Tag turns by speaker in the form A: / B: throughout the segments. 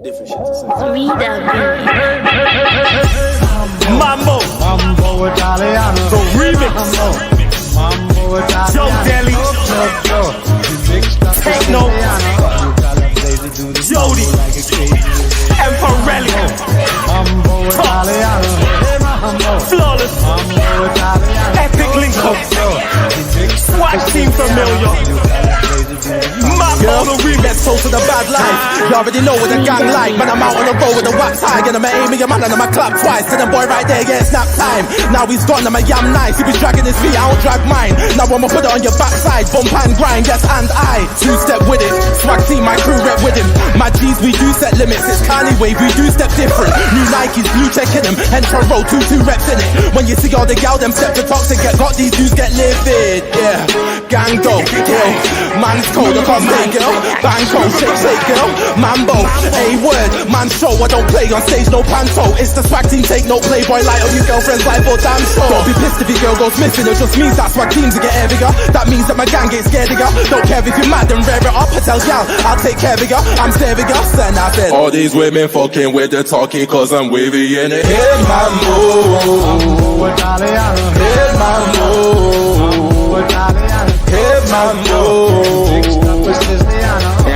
A: Different shit to say.
B: Mambo
C: Italiano,
B: the remix.
C: Mambo Italiano,
B: Joe Deli, Techno, Jody, Emperelli,
C: Mambo Italiano,
B: Flawless,
C: Mambo Italiano,
B: Epic Linko, SWAT team familiar. Mambo the remix.
D: Toast to the bad life. You already know what the gang like. Man, I'm out on the road with the wax high. And I'm aiming your man and I'm a clap twice. To the boy right there, yeah, snap time. Now he's gone, I'm a yam nice. He be dragging his feet, I don't drag mine. Now I'ma put it on your backside. Bump and grind, yes, and I. Two-step with it. Swag team, my crew rep with him. My G's, we do set limits. It's Kanye wave, we do step different. New Nikes, blue check in them. Enter row, 2 reps in it. When you see all the gal, them step to toxic. Get got these dudes get livid. Yeah, gang dope, yeah. Man's cold, I can't stay, girl. Bang cold, shake, girl. Mambo, A-word, man show. I don't play on stage, no panto. It's the swag team, take no playboy light on your girlfriend's life or damn sure. Don't be pissed if your girl goes missing. It just means that swag teams get heavier. That means that my gang gets scared of ya. Don't care if you're mad and rear it up. I tell y'all, I'll take care of ya. I'm saving ya, and I said all these women fucking with the talking cause I'm wavy in it. Hit Mambo,
C: Mambo Italiano,
D: hit Mambo,
C: Mambo Italiano,
D: hit Mambo.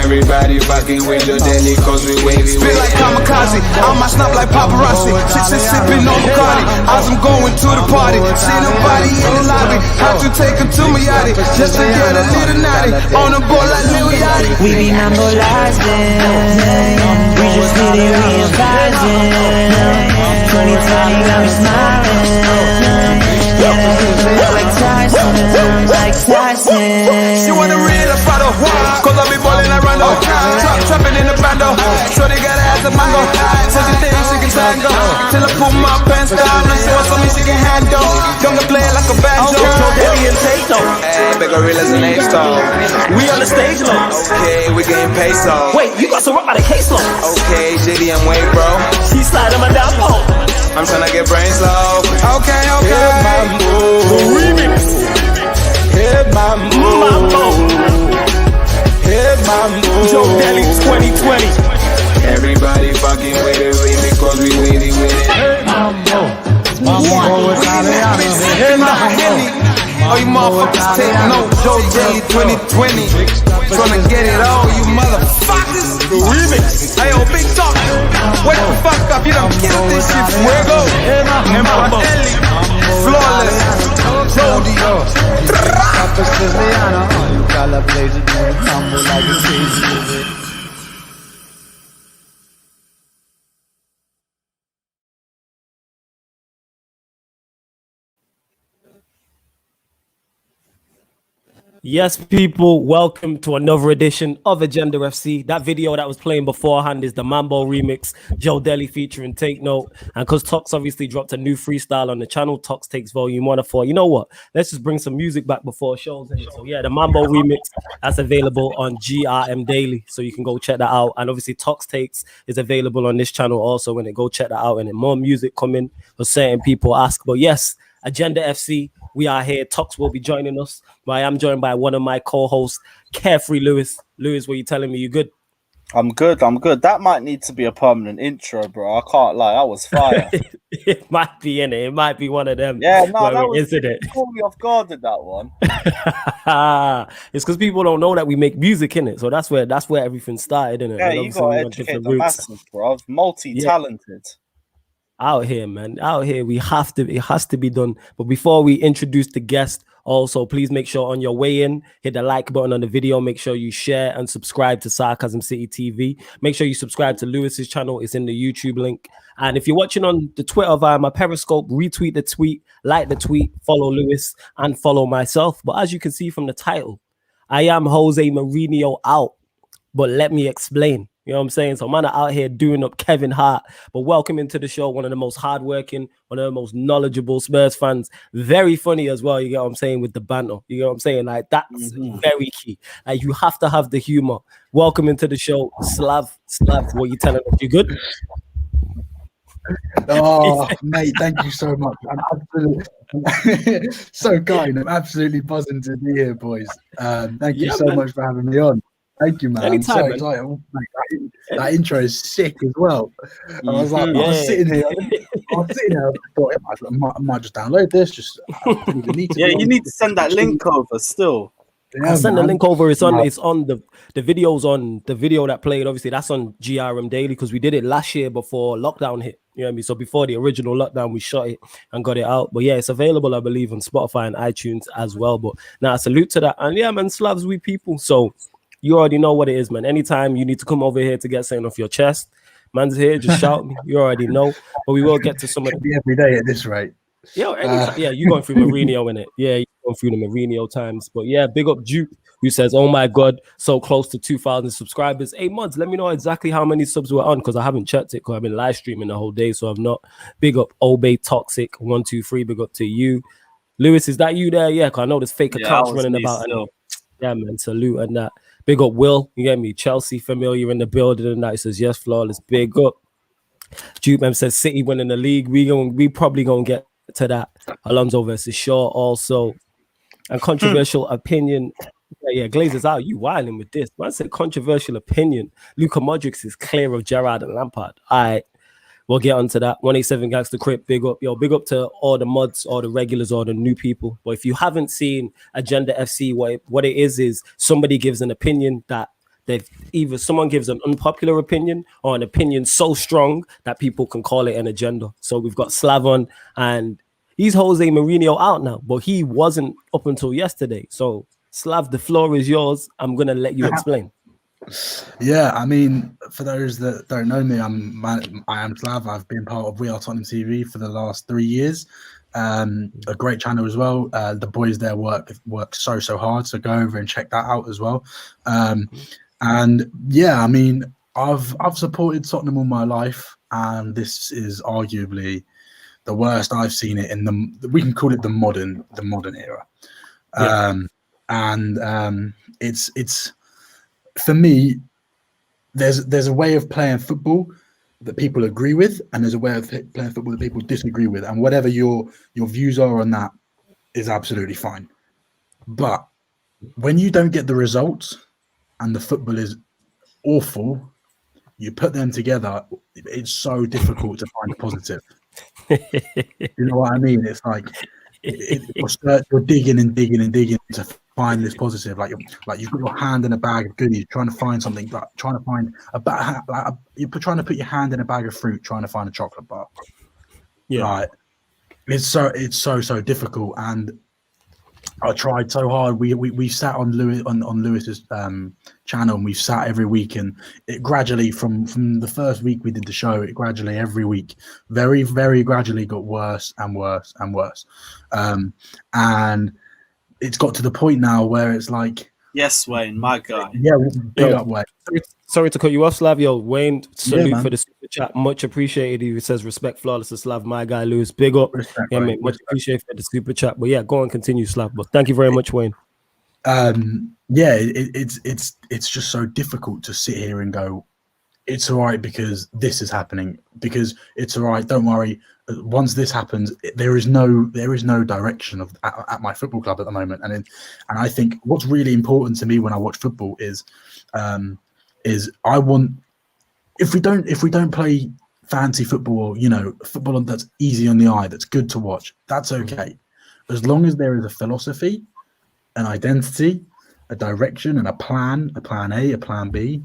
E: Everybody fucking with your daily cause we wavy.
F: Feel like kamikaze, I'm my snap like paparazzi. Chicks sipping on Bacardi as I'm going to the party. See nobody in the lobby, had to take her to my yachty just to get a little naughty. On the board like Lil Yachty.
G: We be monopolizing, we just need it readvising. 2020 got me smiling. Yeah, that feels like Tyson, like Tyson.
F: She wanna read a photo, cause I be ballin' around the trapping in the bando. So they got ass a mango. Says she thinks she can tango. Till I pull my pants down and show her something she can handle. Come to play like a banjo.
B: Joe Deli and Tato.
E: Hey, big gorillas and H-Stone.
B: We on the stage low.
E: Okay, we getting peso.
B: Wait, you got some rock by the case low.
E: Okay, JD and Wade, bro.
B: She sliding my down low.
E: I'm tryna get brain slow.
F: Okay.
D: Hit Mambo,
B: Remix.
D: hit Mambo,
B: Mambo.
D: hit Mambo.
B: Joe Deli 2020.
E: Everybody fucking with it, wavy cause we wavy with it.
C: Mambo Italiano,
F: Hit my Henny. Oh, you motherfuckers take note. Joe Deli 2020. Tryna get it all, you motherfuckers.
B: Remix.
F: Hey, yo, big talk. Wake the fuck up, you don't get this shit from where go.
B: Mambo.
F: Flawless. Jody.
C: Papa Siciliano, you gotta blaze it, man. Mambo like a crazy.
B: Yes, people, welcome to another edition of Agenda FC. That video that was playing beforehand is the Mambo remix, Joe Deli featuring Take Note. And because Tox obviously dropped a new freestyle on the channel, Tox Takes Volume 1 of 4. You know what? Let's just bring some music back before shows. So yeah, the Mambo remix, that's available on GRM Daily. So you can go check that out. And obviously Tox Takes is available on this channel also. When it go check that out, and then more music coming for certain people ask. But yes, Agenda FC, we are here. Tox will be joining us. I am joined by one of my co-hosts, Carefree Lewis. Lewis, what are you telling me? You good?
H: I'm good. That might need to be a permanent intro, bro. I can't lie. That was fire.
B: It might be in it. It might be one of them.
H: Yeah, no, that was
B: isn't it?
H: Caught me off guard with that one.
B: It's because people don't know that we make music in it. So that's where everything started, innit?
H: Yeah, you got to educate the masses, bro. Multi-talented.
B: Yeah. Out here, man. Out here, it has to be done. But before we introduce the guest, also, please make sure on your way in, hit the like button on the video. Make sure you share and subscribe to Sarcasm City TV. Make sure you subscribe to Lewis's channel. It's in the YouTube link. And if you're watching on the Twitter via my Periscope, retweet the tweet, like the tweet, follow Lewis, and follow myself. But as you can see from the title, I am Jose Mourinho out. But let me explain. You know what I'm saying? So man are out here doing up Kevin Hart. But welcome into the show, one of the most hardworking, one of the most knowledgeable Spurs fans. Very funny as well, you get what I'm saying, with the banter. You know what I'm saying? Like, that's very key. Like, you have to have the humor. Welcome into the show, Slav, what you telling us? You good?
I: Oh, mate, thank you so much. I'm absolutely so kind. I'm absolutely buzzing to be here, boys. Thank you so much for having me on. Thank you, man.
B: Anytime,
I: I'm
B: man.
I: so excited. That intro is sick as well. I was like,
B: Yeah.
I: I was sitting here. I thought, I might just download this. Just I don't even need to.
H: Yeah,
I: be
H: you
I: on
H: need to send that link over still.
I: Yeah,
B: I'll send the
I: man.
B: link over. It's
I: Yeah.
B: on the videos on the video that played. Obviously, that's on GRM Daily because we did it last year before lockdown hit. You know what I mean? So before the original lockdown, we shot it and got it out. But yeah, it's available, I believe, on Spotify and iTunes as well. But now, salute to that. And yeah, man, Slavs, we people. So you already know what it is, man. Anytime you need to come over here to get something off your chest, man's here, just shout me. You already know. But we will get to some of
I: Could be every day at this rate.
B: Yeah, anytime. Yeah, you're going through Mourinho in it. Yeah, you're going through the Mourinho times. But yeah, big up Duke, who says, "Oh my God, so close to 2,000 subscribers." 8 months. Let me know exactly how many subs we're on because I haven't checked it because I've been live streaming the whole day, so I've not. Big up Obey Toxic 123. Big up to you, Lewis. Is that you there? Yeah, because I know there's fake accounts running about. And, yeah, man. Salute and that. Big up Will. You get me? Chelsea familiar in the building and that. He says yes, flawless. Big up. Duke man says City winning the league. We probably gonna get to that. Alonso versus Shaw also. And controversial opinion. Yeah, Glazers out. You wilding with this. Man said controversial opinion. Luka Modric is clear of Gerrard and Lampard. All right. We'll get onto that. 187 Gangster Crip, big up. Yo, big up to all the mods, all the regulars, all the new people. But if you haven't seen Agenda FC, what it is somebody gives an opinion that either someone gives an unpopular opinion or an opinion so strong that people can call it an agenda. So we've got Slavon and he's Jose Mourinho out now, but he wasn't up until yesterday. So Slav, the floor is yours. I'm going to let you explain.
I: Yeah, I mean, for those that don't know me, I am Slav. I've been part of We Are Tottenham TV for the last 3 years. A great channel as well. The boys there work so hard, so go over and check that out as well. And yeah, I mean, I've supported Tottenham all my life, and this is arguably the worst I've seen it in we can call it the modern era. It's for me, there's a way of playing football that people agree with, and there's a way of playing football that people disagree with, and whatever your views are on that is absolutely fine. But when you don't get the results and the football is awful, you put them together, it's so difficult to find a positive. You know what I mean? It's like you're digging and digging and digging to find this positive. Like you've got your hand in a bag of goodies, trying to find something, like trying to find you're trying to put your hand in a bag of fruit, trying to find a chocolate bar. Yeah, right. It's so difficult, and I tried so hard. We sat on Lewis's channel, and we've sat every week, and it gradually from the first week we did the show, it gradually every week, very very gradually got worse and worse and worse, and it's got to the point now where it's like,
H: yes, Wayne, my guy.
I: Yeah, big up Wayne.
B: Sorry to cut you off, Slav. Yo, Wayne, salute for the super chat. Much appreciated. He says respect, flawless to Slav, my guy, Lewis. Big up. Respect, yeah, mate. Much appreciated for the super chat. But yeah, go on, continue, Slav. But thank you very much, Wayne.
I: Yeah, it's just so difficult to sit here and go, it's all right because this is happening, because it's all right, don't worry. Once this happens, there is no direction at my football club at the moment, and I think what's really important to me when I watch football is I want, if we don't play fancy football, football that's easy on the eye, that's good to watch, that's okay, as long as there is a philosophy, an identity, a direction, and a plan A, a plan B,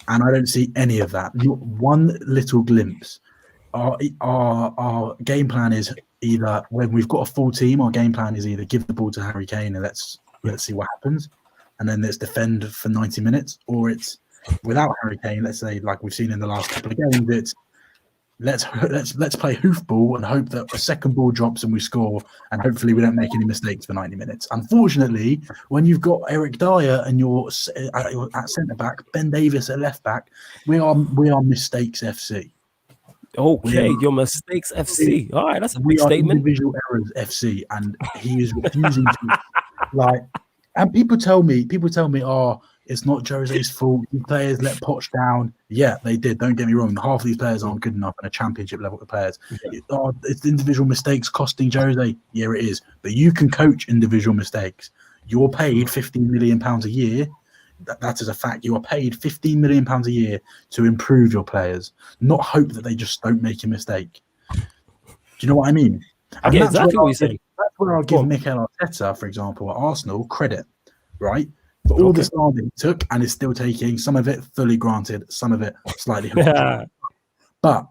I: and I don't see any of that. One little glimpse. Our game plan is either, when we've got a full team, our game plan is either give the ball to Harry Kane and let's see what happens, and then let's defend for 90 minutes, or it's without Harry Kane, let's say, like we've seen in the last couple of games, it's let's play hoofball and hope that a second ball drops and we score, and hopefully we don't make any mistakes for 90 minutes. Unfortunately, when you've got Eric Dyer and you're at centre back, Ben Davis at left back, we are mistakes FC.
B: Okay, your mistakes FC. All right, that's a big statement.
I: Individual errors FC, and he is refusing to And people tell me, oh, it's not Jose's fault. The players let Poch down. Yeah, they did. Don't get me wrong. Half of these players aren't good enough in a championship level players. Yeah. It's individual mistakes costing Jose. Yeah, it is. But you can coach individual mistakes. You're paid £15 million a year. that is a fact. You are paid £15 million a year to improve your players, not hope that they just don't make a mistake. Do you know what I mean?
B: I get exactly what you're saying.
I: That's where I'll give Mikel Arteta, for example, at Arsenal, credit, right? For all the style that he took, and is still taking, some of it fully granted, some of it slightly harsh. But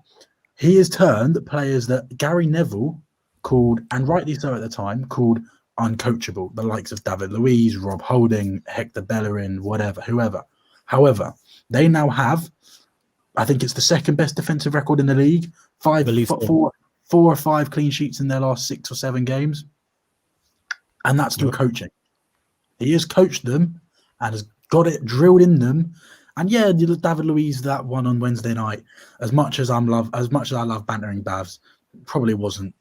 I: he has turned players that Gary Neville called, and rightly so at the time, called uncoachable, the likes of David Luiz, Rob Holding, Hector Bellerin, whoever. However, they now have, I think it's the second best defensive record in the league, four or five clean sheets in their last 6 or 7 games. And that's through coaching. He has coached them and has got it drilled in them. And yeah, David Luiz, that one on Wednesday night, as much as I love bantering Bavs, probably wasn't.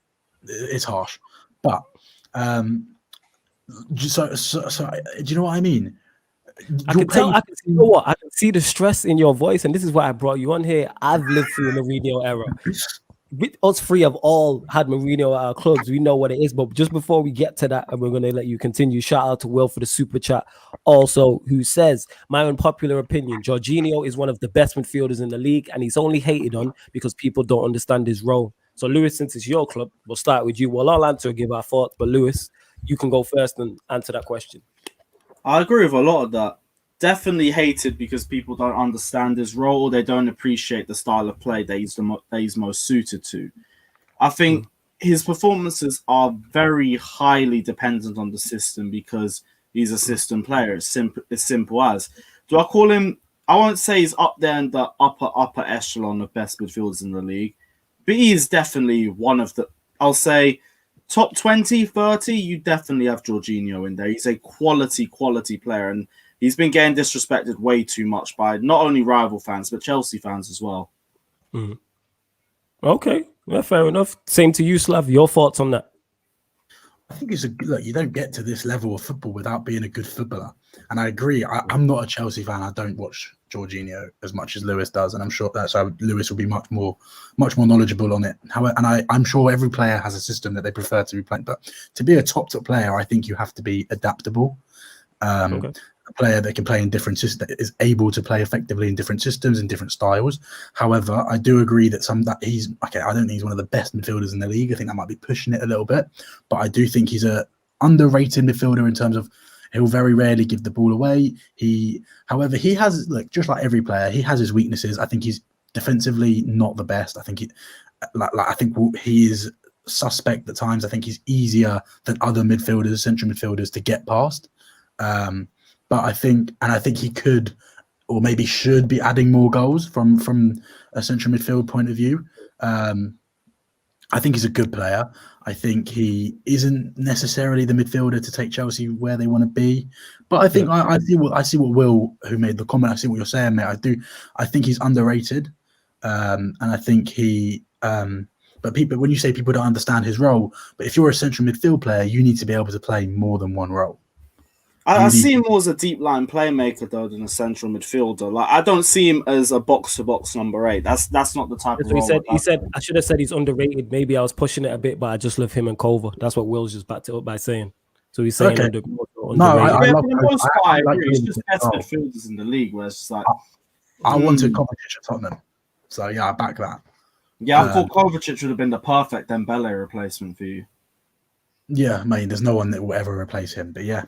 I: It's harsh, but so do you know what I mean?
B: I can tell. I can see, you know what? I can see the stress in your voice, and this is why I brought you on here. I've lived through the Mourinho era. Us three have all had Mourinho at our clubs. We know what it is. But just before we get to that, and we're going to let you continue, shout out to Will for the super chat. Also, who says, my unpopular opinion, Jorginho is one of the best midfielders in the league, and he's only hated on because people don't understand his role. So, Lewis, since it's your club, we'll start with you. We'll all answer and give our thoughts. But, Lewis, you can go first and answer that question.
H: I agree with a lot of that. Definitely hated because people don't understand his role. They don't appreciate the style of play that he's most suited to. I think his performances are very highly dependent on the system because he's a system player. It's simple as. Do I call him? I won't say he's up there in the upper echelon of best midfielders in the league, but he is definitely one of the, I'll say, top 20, 30, you definitely have Jorginho in there. He's a quality player, and he's been getting disrespected way too much by not only rival fans, but Chelsea fans as well.
B: Mm. Okay, yeah, fair enough. Same to you, Slav. Your thoughts on that?
I: I think look, you don't get to this level of football without being a good footballer. And I agree. I'm not a Chelsea fan. I don't watch Jorginho as much as Lewis does, and I'm sure that's how Lewis will be much more knowledgeable on it. However, and I'm sure every player has a system that they prefer to be playing. But to be a top player, I think you have to be adaptable. A player that can play in different systems, is able to play effectively in different systems and different styles. However, I do agree that I don't think he's one of the best midfielders in the league. I think that might be pushing it a little bit, but I do think he's a underrated midfielder in terms of he'll very rarely give the ball away. However, he has, just like every player, he has his weaknesses. I think he's defensively not the best. I think he is suspect at times. I think he's easier than other midfielders, central midfielders, to get past. But I think he could, or maybe should, be adding more goals from a central midfield point of view. I think he's a good player. I think he isn't necessarily the midfielder to take Chelsea where they want to be. But I think I see what Will, who made the comment, I see what you're saying, mate. I think he's underrated, and I think he. But when you say people don't understand his role, but if you're a central midfield player, you need to be able to play more than one role.
H: I see him more as a deep line playmaker though than a central midfielder. Like, I don't see him as a box to box number 8. That's not the type of role.
B: He said I should have said he's underrated. Maybe I was pushing it a bit, but I just love him and Culver. That's what Will's just backed it up by saying. So he's saying underrated.
H: For the most part, I agree. It's just best midfielders in the league where it's just like
I: I wanted Kovacic at Tottenham. So yeah, I back that.
H: Yeah, I thought Kovacic would have been the perfect Dembele replacement for you.
I: Yeah, mate, there's no one that will ever replace him. But yeah,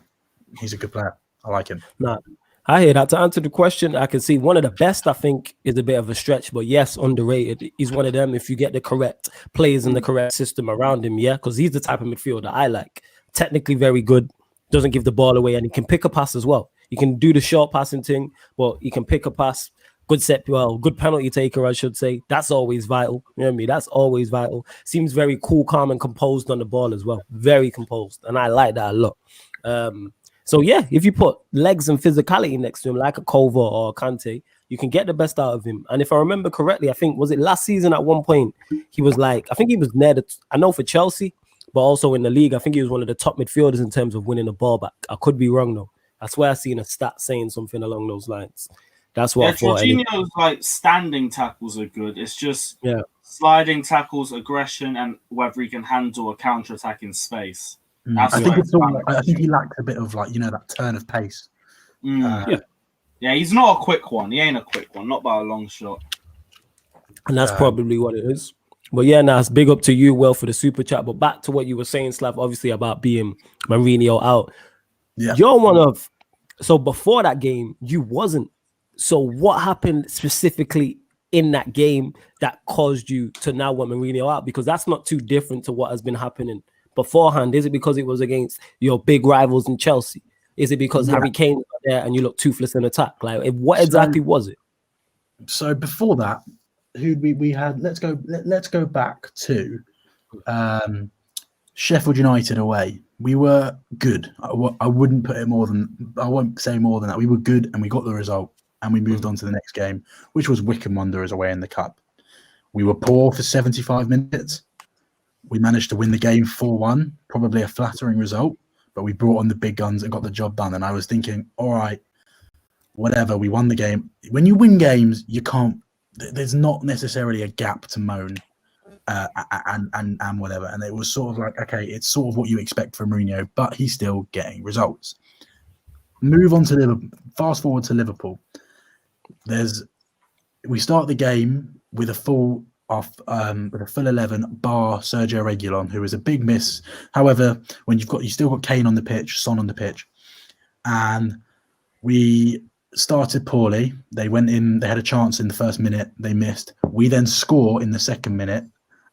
I: he's a good player. I like him.
B: Nah, I hear that. To answer the question, I can see one of the best, I think, is a bit of a stretch, but yes, underrated. He's one of them if you get the correct players in the correct system around him, yeah, because he's the type of midfielder I like. Technically very good, doesn't give the ball away, and he can pick a pass as well. He can do the short passing thing, but he can pick a pass. Good penalty taker, I should say. That's always vital. You know what I mean? That's always vital. Seems very cool, calm, and composed on the ball as well. Very composed, and I like that a lot. So yeah, if you put legs and physicality next to him, like a Culver or a Kante, you can get the best out of him. And if I remember correctly, I think, was it last season at one point, he was like, I think he was near I know for Chelsea, but also in the league, I think he was one of the top midfielders in terms of winning the ball back. I could be wrong though. I swear I seen a stat saying something along those lines. That's what I thought.
H: Jorginho's like standing tackles are good. It's just sliding tackles, aggression, and whether he can handle a counter-attack in space.
I: I think he lacks a bit of that turn of pace.
H: Yeah, he's not a quick one. He ain't a quick one, not by a long shot.
B: And that's probably what it is. But yeah, Nas, big up to you, Will, for the super chat. But back to what you were saying, Slav, obviously about being Mourinho out.
I: Yeah.
B: You're one of, so before that game, you wasn't. So what happened specifically in that game that caused you to now want Mourinho out? Because that's not too different to what has been happening beforehand. Is it because it was against your big rivals in Chelsea? Is it because Harry Kane was there and you look toothless in attack? Like, what exactly was it?
I: So before that, who we had? Let's go back to Sheffield United away. We were good. I wouldn't put it more than, I won't say more than that. We were good and we got the result and we moved on to the next game, which was Wycombe Wanderers away in the cup. We were poor for 75 minutes. We managed to win the game 4-1, probably a flattering result, but we brought on the big guns and got the job done. And I was thinking, all right, whatever, we won the game. When you win games, you can't, there's not necessarily a gap to moan and whatever. And it was sort of like, okay, it's sort of what you expect from Mourinho, but he's still getting results. Move on to Liverpool. Fast forward to Liverpool. We start the game with a full 11 bar Sergio Reguilon, who is a big miss. However, when you still got Kane on the pitch, Son on the pitch, and we started poorly. They went in, they had a chance in the first minute, they missed. We then score in the second minute,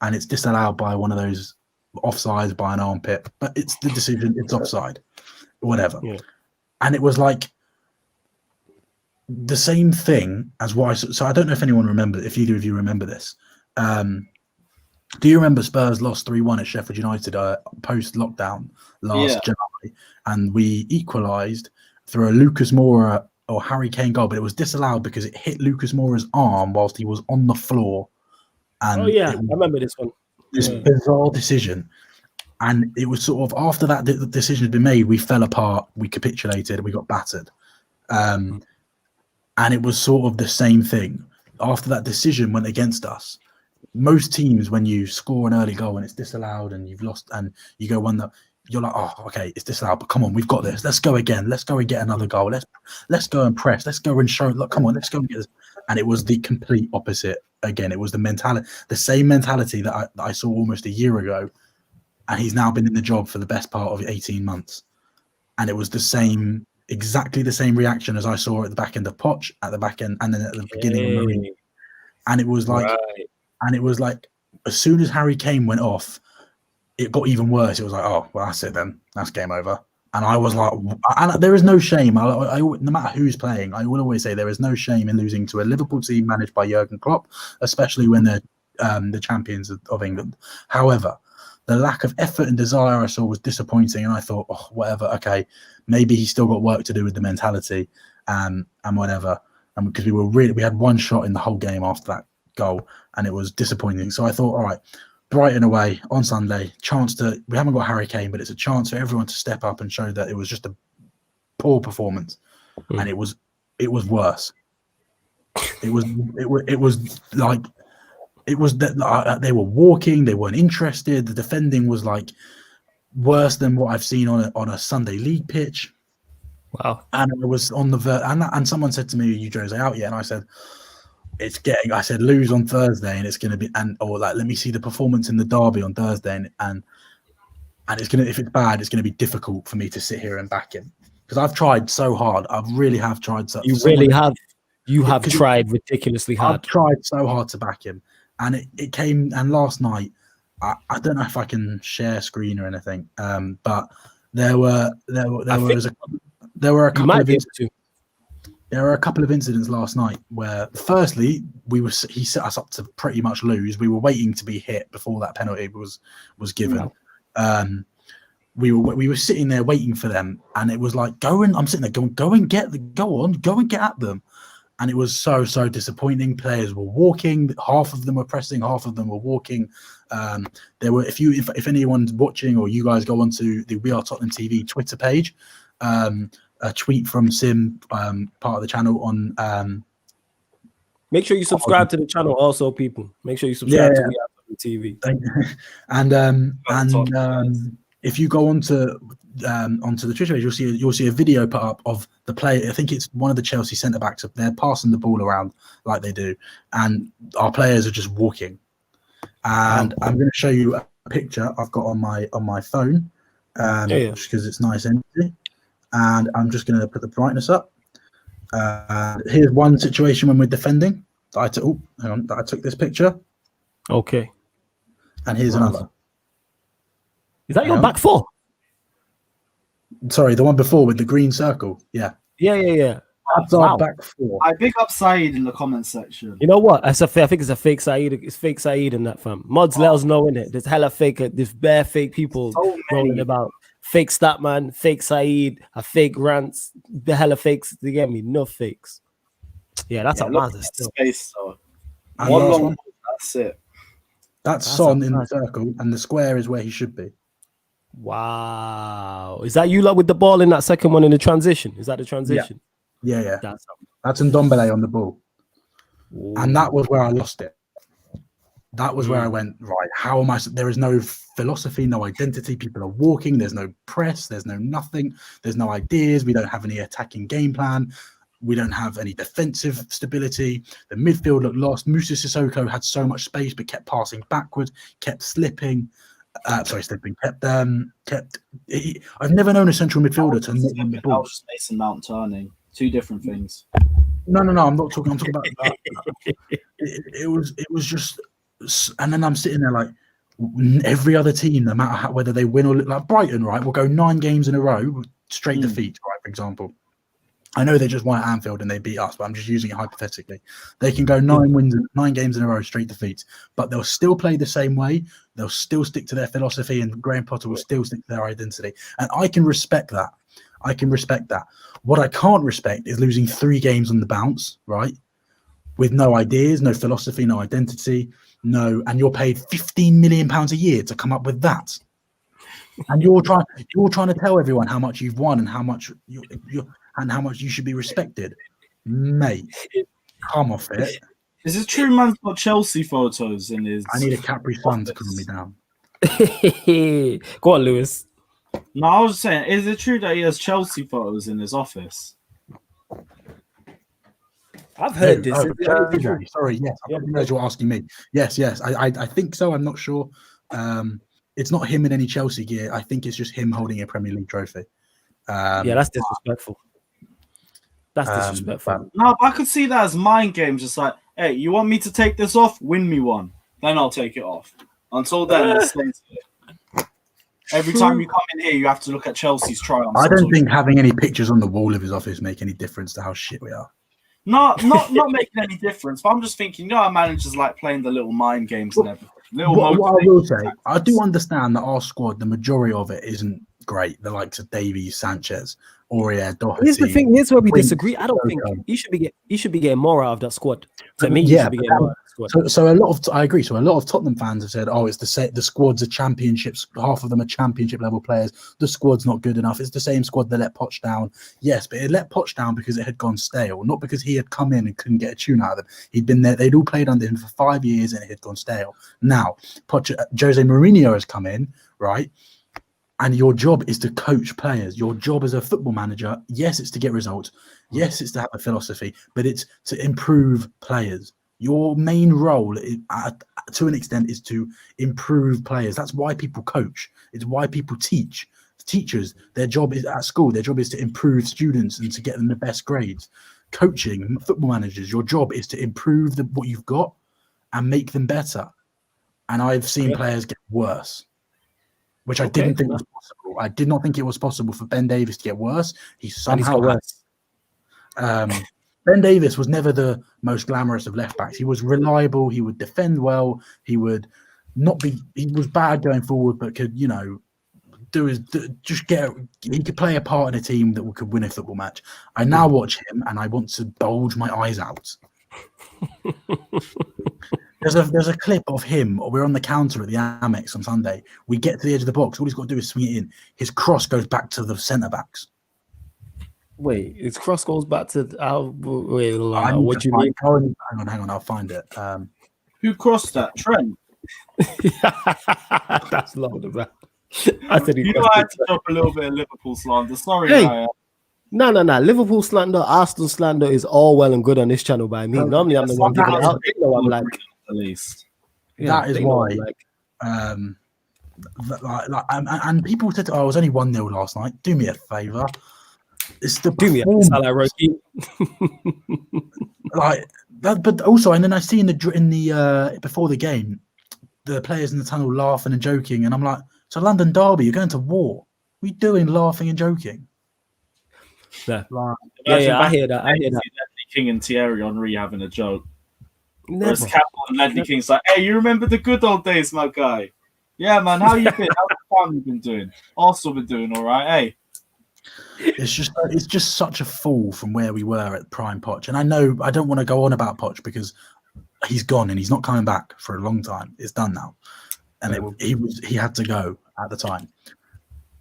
I: and it's disallowed by one of those offsides by an armpit. But it's the decision, it's offside, whatever. Yeah. And it was like the same thing as what I saw. So I don't know if anyone remembers, if either of you remember this. Do you remember Spurs lost 3-1 at Sheffield United post-lockdown last July? And we equalised through a Lucas Moura or Harry Kane goal, but it was disallowed because it hit Lucas Moura's arm whilst he was on the floor. And
B: I remember this one.
I: This bizarre decision. And it was sort of after that decision had been made, we fell apart, we capitulated, we got battered. And it was sort of the same thing. After that decision went against us, most teams, when you score an early goal and it's disallowed and you've lost and you go one that, you're like, oh, okay, it's disallowed, but come on, we've got this. Let's go again. Let's go and get another goal. Let's go and press. Let's go and show. Look, come on, let's go and get this. And it was the complete opposite. Again, it was the same mentality that I saw almost a year ago, and he's now been in the job for the best part of 18 months. And it was exactly the same reaction as I saw at the back end of Poch, at the back end, and then at the beginning of Mourinho. And it was like, as soon as Harry Kane went off, it got even worse. It was like, oh, well, that's it then. That's game over. And I was like, and there is no shame. I no matter who's playing, I will always say there is no shame in losing to a Liverpool team managed by Jurgen Klopp, especially when they're the champions of England. However, the lack of effort and desire I saw was disappointing. And I thought, oh, whatever. Okay, maybe he's still got work to do with the mentality and whatever. And because we had one shot in the whole game after that goal, and it was disappointing. So I thought, all right, Brighton away on Sunday, we haven't got Harry Kane, but it's a chance for everyone to step up and show that it was just a poor performance. And it was worse. It was that they were walking, they weren't interested. The defending was like worse than what I've seen on a Sunday league pitch.
B: Wow.
I: And it was on the and someone said to me, "Are you Jose out yet?" And I said, I said lose on Thursday and it's going to be, let me see the performance in the derby on Thursday and it's going to, if it's bad, it's going to be difficult for me to sit here and back him because I've tried so hard. I really have tried.
B: You have tried ridiculously hard.
I: I've tried so hard to back him, and it came. And last night, I don't know if I can share screen or anything, but there were a couple of incidents last night where, firstly, he set us up to pretty much lose. We were waiting to be hit before that penalty was given. We were sitting there waiting for them, and it was like, I'm sitting there going, go and get at them. And it was so disappointing. Players were walking, half of them were pressing, half of them were walking. There were, if anyone's watching or you guys go onto the We Are Tottenham TV Twitter page, a tweet from Sim, part of the channel on.
B: Make sure you subscribe to the channel, also, people. Make sure you subscribe to We Are Tottenham TV.
I: And if you go onto the Twitter page, you'll see a video put up of the play. I think it's one of the Chelsea centre backs. They're passing the ball around like they do, and our players are just walking. And I'm going to show you a picture I've got on my phone, just because it's nice and empty. And I'm just going to put the brightness up. Here's one situation when we're defending that I took this picture.
B: Okay.
I: And here's another.
B: Is that your back four?
I: Sorry, the one before with the green circle. Yeah.
B: Yeah.
I: That's our back four.
H: I big up Saeed in the comment section.
B: You know what? I think it's a fake Saeed. It's fake Saeed in that, fam. Mods, let us know in it. There's hella fake. There's bare fake people rolling about. Fake Statman, fake Saeed, a fake Rants. The hella fakes. You get me? No fakes. Yeah, that's a massive still.
H: Space though.
I: One long.
H: That's it.
I: That's Son in the circle, and the square is where he should be.
B: Wow. Is that you lot with the ball in that second one in the transition? Is that the transition?
I: Yeah. That's Ndombele on the ball. Ooh. And that was where I lost it. That was where I went, right, how am I? There is no philosophy, no identity. People are walking. There's no press. There's no nothing. There's no ideas. We don't have any attacking game plan. We don't have any defensive stability. The midfield looked lost. Moussa Sissoko had so much space, but kept passing backwards, kept slipping. I've never known a central midfielder to not win the ball.
H: Space and Mount turning, two different things.
I: No. I'm talking about that. It was just, and then I'm sitting there like every other team, no matter whether they win or like Brighton, right, will go 9 games in a row straight defeat, right? For example, I know they just won at Anfield and they beat us, but I'm just using it hypothetically. They can go 9 games in a row straight defeats, but they'll still play the same way. They'll still stick to their philosophy, and Graham Potter will still stick to their identity. And I can respect that. What I can't respect is losing 3 games on the bounce, right? With no ideas, no philosophy, no identity, and you're paid £15 million a year to come up with that. And you're trying to tell everyone how much you've won and how much you should be respected, mate. Come off it.
H: Is it true man's got Chelsea photos in his?
I: I need a Capri Sun to calm me down.
B: Go on, Lewis.
H: No, I was saying, is it true that he has Chelsea photos in his office?
B: I've heard this.
I: Sorry, yes. I didn't realize you were asking me. Yes. I think so. I'm not sure. It's not him in any Chelsea gear. I think it's just him holding a Premier League trophy.
B: That's disrespectful. That's disrespectful.
H: No, but I could see that as mind games. Just like, hey, you want me to take this off? Win me one. Then I'll take it off. Until then, it stays here. Every time you come in here, you have to look at Chelsea's try-on.
I: I don't think having any pictures on the wall of his office make any difference to how shit we are.
H: Not making any difference. But I'm just thinking, our managers like playing the little mind games and everything.
I: What I will say, I do understand that our squad, the majority of it isn't great. The likes of Davies, Sanchez, Aurier, Doherty.
B: Here's the thing. Here's where we disagree. I don't think he should be getting more out of that squad. To me, he should be getting more out of that squad.
I: So I agree. So a lot of Tottenham fans have said, "Oh, it's the squad's are championships. Half of them are championship level players. The squad's not good enough. It's the same squad that let Poch down. Yes, but it let Poch down because it had gone stale, not because he had come in and couldn't get a tune out of them. He'd been there. They'd all played under him for 5 years, and it had gone stale. Now, Jose Mourinho has come in, right? And your job is to coach players. Your job as a football manager, yes, it's to get results. Yes, it's to have a philosophy, but it's to improve players. Your main role, to an extent, is to improve players. That's why people coach. It's why people teach. Teachers, their job is at school. Their job is to improve students and to get them the best grades. Coaching, football managers, your job is to improve what you've got and make them better. And I've seen players get worse, which I didn't think was possible. I did not think it was possible for Ben Davies to get worse. He somehow
B: worse.
I: Ben Davies was never the most glamorous of left backs. He was reliable. He would defend well. He would not be. He was bad going forward, but could he could play a part in a team that could win a football match. I now watch him and I want to bulge my eyes out. There's a clip of him. We're on the counter at the Amex on Sunday. We get to the edge of the box. All he's got to do is swing it in. His cross goes back to the centre backs.
B: Wait, his cross goes back to what do you mean?
I: Hang on, I'll find it.
H: Who crossed that? Trent.
B: That's loud, man. I said he
H: You
B: cost
H: had
B: it.
H: to drop a little bit of Liverpool slander. Sorry,
B: Hey.
H: Raya.
B: No. Liverpool slander, Arsenal slander is all well and good on this channel by me. Normally, I'm the one giving it out. They know I'm like,
H: At least.
B: yeah,
I: That is
B: they know
I: why.
B: I'm like,
I: And people said, "Oh, it was only 1-0 last night." Do me a favor. It's the
B: do me a
I: performance.
B: Salah Rocky.
I: Like that, but also, and then I see in the before the game, the players in the tunnel laughing and joking, and I'm like, "It's a London derby. You're going to war. What are you doing, laughing and joking?"
B: Yeah.
I: Like,
B: Yeah, I hear that.
H: Ledley King and Thierry Henry having a joke. Whereas
B: Never.
H: Campbell and Ledley King's like, "Hey, you remember the good old days, my guy? Yeah, man. How you been? How's the family been doing? Arsenal been doing all right, hey."
I: it's just such a fall from where we were at prime Poch. And I know I don't want to go on about Poch because he's gone and he's not coming back for a long time. It's done now, and he had to go at the time.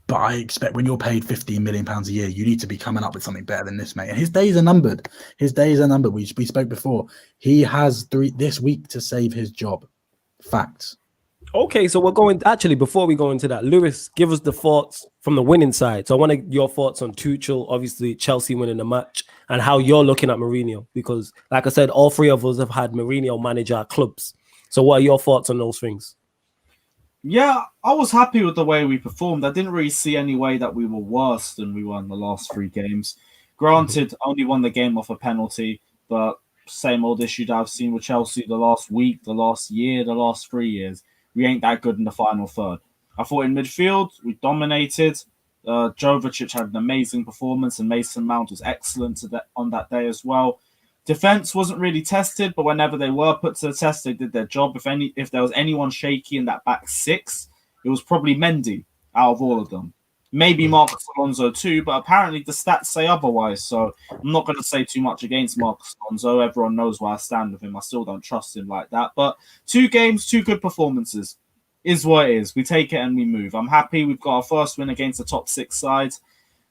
I: But I expect when you're paid £15 million a year, you need to be coming up with something better than this, mate. And his days are numbered. We spoke before. He has this week to save his job. Facts.
B: Okay, so we're going actually before we go into that, Lewis, give us the thoughts from the winning side. So I want your thoughts on Tuchel, obviously Chelsea winning the match, and how you're looking at Mourinho. Because, like I said, all three of us have had Mourinho manage our clubs. So what are your thoughts on those things?
H: Yeah, I was happy with the way we performed. I didn't really see any way that we were worse than we were in the last 3 games. Granted, only won the game off a penalty, but same old issue that I've seen with Chelsea the last week, the last year, the last 3 years. We ain't that good in the final third. I thought in midfield, we dominated. Jovic had an amazing performance, and Mason Mount was excellent on that day as well. Defense wasn't really tested, but whenever they were put to the test, they did their job. If there was anyone shaky in that back 6, it was probably Mendy out of all of them. Maybe Marcus Alonso too, but apparently the stats say otherwise. So I'm not going to say too much against Marcus Alonso. Everyone knows where I stand with him. I still don't trust him like that. But 2 games, 2 good performances is what it is. We take it and we move. I'm happy we've got our first win against the top 6 side.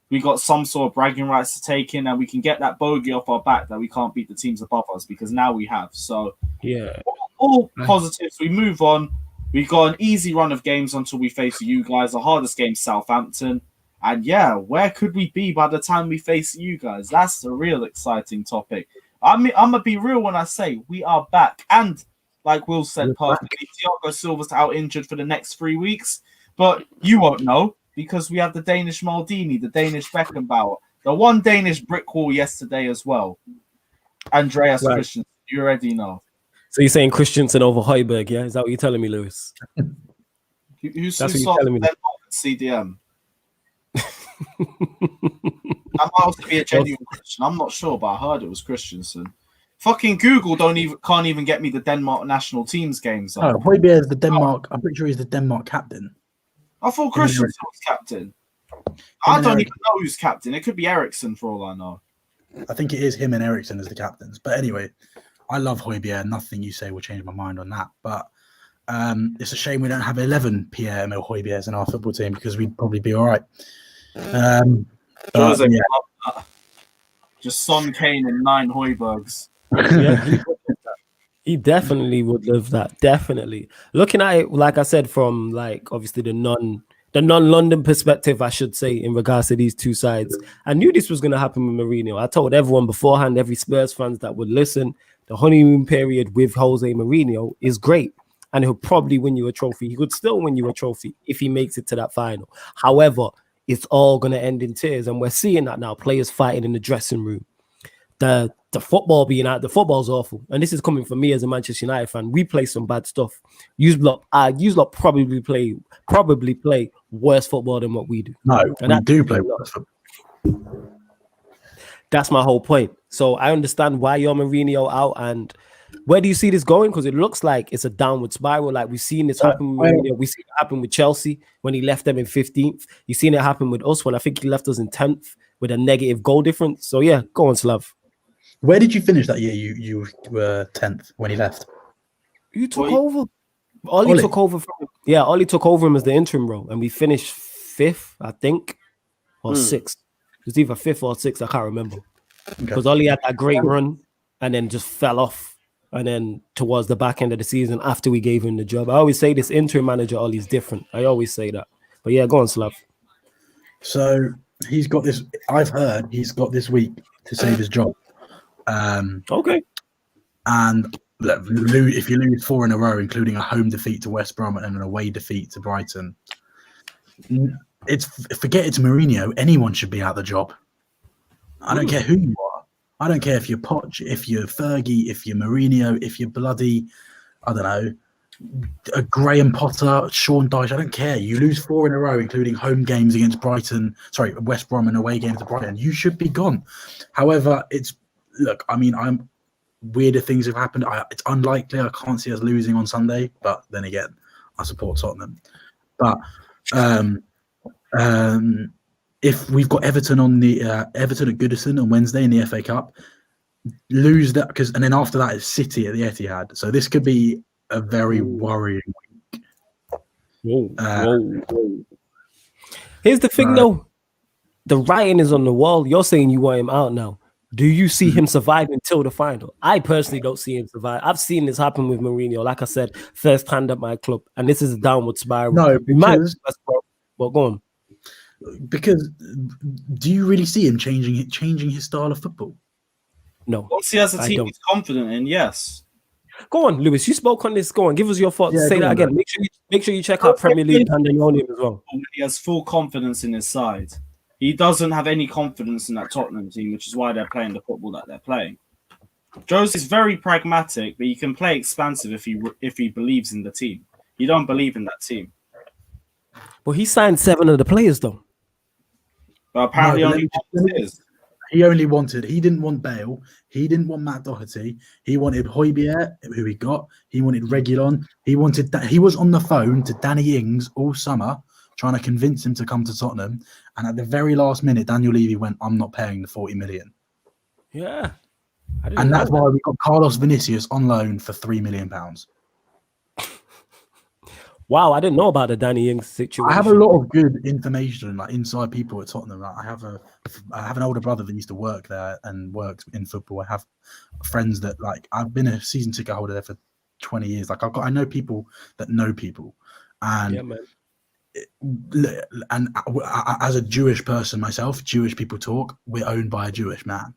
H: We got some sort of bragging rights to take in, and we can get that bogey off our back that we can't beat the teams above us, because now we have. So
B: yeah,
H: all positives. We move on. We've got an easy run of games until we face you guys. The hardest game, Southampton. And yeah, where could we be by the time we face you guys? That's the real exciting topic. I'm going to be real when I say we are back. And like Will said perfectly, Thiago Silva's out injured for the next 3 weeks. But you won't know, because we have the Danish Maldini, the Danish Beckenbauer, the one Danish brick wall yesterday as well. Andreas Christensen, you already know.
B: So you're saying Christensen over Højbjerg, yeah? Is that what you're telling me, Lewis?
H: Who's
B: That's what you're telling me.
H: CDM? That might also be a genuine question. I'm not sure, but I heard it was Christensen. Fucking Google can't even get me the Denmark national team's games.
I: Oh, Højbjerg is the Denmark. I'm pretty sure he's the Denmark captain.
H: I thought Christensen was captain. I don't even know who's captain. It could be Ericsson for all I know.
I: I think it is him and Ericsson as the captains. But anyway, I love Højbjerg. Nothing you say will change my mind on that. But it's a shame we don't have 11 Pierre-Emile Højbjergs in our football team, because we'd probably be all right.
H: Just Son, Kane, and 9 Højbjergs.
B: Yeah, he definitely would love that. Definitely. Looking at it, like I said, from like obviously the non-London perspective, I should say, in regards to these two sides, I knew this was going to happen with Mourinho. I told everyone beforehand, every Spurs fans that would listen, the honeymoon period with Jose Mourinho is great, and he'll probably win you a trophy. He could still win you a trophy if he makes it to that final. However, it's all going to end in tears, and we're seeing that now. Players fighting in the dressing room. The football being out, the football's awful. And this is coming from me as a Manchester United fan. We play some bad stuff. You lot probably play worse football than what we do.
I: No, and we do play worse football.
B: That's my whole point. So I understand why you're Mourinho out, and where do you see this going? Because it looks like it's a downward spiral. Like we've seen this happen with Mourinho. We've seen it happen with Chelsea when he left them in 15th. You've seen it happen with us when I think he left us in 10th with a negative goal difference. So yeah, go on, Slav.
I: Where did you finish that year? You were 10th when he left.
B: You took over. Ollie took over from Ollie took over him as the interim role, and we finished 5th, I think, or 6th. It was either 5th or 6th, I can't remember. Because Ollie had that great run and then just fell off. And then towards the back end of the season, after we gave him the job, I always say this interim manager Ollie's different. I always say that. But yeah, go on, Slav.
I: So he's got this. I've heard he's got this week to save his job.
B: Okay.
I: And look, if you lose 4 in a row, including a home defeat to West Brom and an away defeat to Brighton, forget it's Mourinho. Anyone should be out of the job. I don't care who you are. I don't care if you're Poch, if you're Fergie, if you're Mourinho, if you're bloody, I don't know, Graham Potter, Sean Dyche. I don't care. You lose 4 in a row, including home games against West Brom and away games to Brighton. You should be gone. However, weirder things have happened. It's unlikely. I can't see us losing on Sunday, but then again, I support Tottenham. But if we've got Everton on the Everton at Goodison on Wednesday in the FA Cup, lose that and then after that it's City at the Etihad. So this could be a very worrying week.
B: Whoa. Here's the thing, though. The writing is on the wall. You're saying you want him out now. Do you see him surviving until the final? I personally don't see him survive. I've seen this happen with Mourinho. Like I said, first hand at my club, and this is a downward spiral.
I: No,
B: but go on.
I: Because do you really see him changing his style of football?
B: No.
H: Once he has a team he's confident in, yes.
B: Go on, Lewis. You spoke on this. Go on. Give us your thoughts.
I: Yeah,
B: Say that again. Make sure you check out Premier League Pandemonium as well.
H: He has full confidence in his side. He doesn't have any confidence in that Tottenham team, which is why they're playing the football that they're playing. Jose is very pragmatic, but he can play expansive if he believes in the team. He don't believe in that team.
B: Well, he signed 7 of the players, though.
H: But apparently
I: he only wanted. He didn't want Bale. He didn't want Matt Doherty. He wanted Højbjerg, who he got. He wanted Reguilon. He wanted that. He was on the phone to Danny Ings all summer, trying to convince him to come to Tottenham. And at the very last minute, Daniel Levy went, "I'm not paying the 40 million."
B: Yeah,
I: and that's why we got Carlos Vinicius on loan for £3 million.
B: Wow, I didn't know about the Danny Ings situation.
I: I have a lot of good information, like inside people at Tottenham. Like, I have an older brother that used to work there and worked in football. I have friends that I've been a season ticket holder there for 20 years. I know people that know people, and
B: yeah, man.
I: And as a Jewish person myself, Jewish people talk. We're owned by a Jewish man.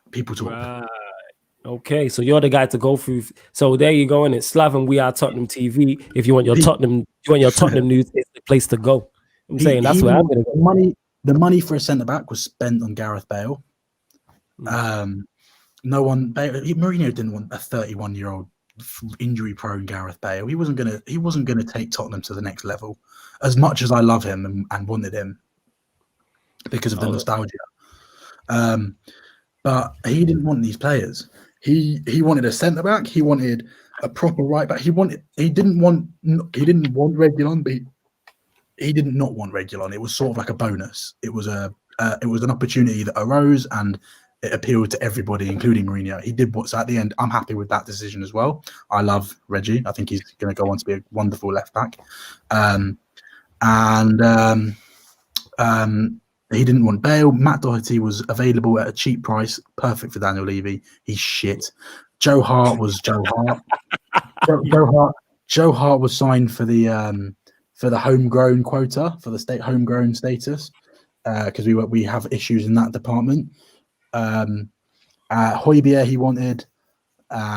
I: People talk. Right.
B: Okay, so you're the guy to go through. So there you go, and it's Slav and We Are Tottenham TV. If you want your Tottenham news, it's the place to go. I'm saying that's where I'm going to go.
I: The money for a centre back was spent on Gareth Bale. Mourinho didn't want a 31-year-old injury-prone Gareth Bale. He wasn't gonna take Tottenham to the next level. As much as I love him and wanted him because of the nostalgia, but he didn't want these players. He wanted a centre back. He wanted a proper right back. He didn't want Reguilon, but he did not want Reguilon. It was sort of like a bonus. It was an opportunity that arose, and it appealed to everybody, including Mourinho. He did what's at the end. I'm happy with that decision as well. I love Reggie. I think he's going to go on to be a wonderful left back. He didn't want Bale. Matt Doherty was available at a cheap price, perfect for Daniel Levy. He's shit. Joe Hart was Joe Hart. Joe Hart was signed for the homegrown quota, for the state homegrown status, because we have issues in that department. Højbjerg he wanted.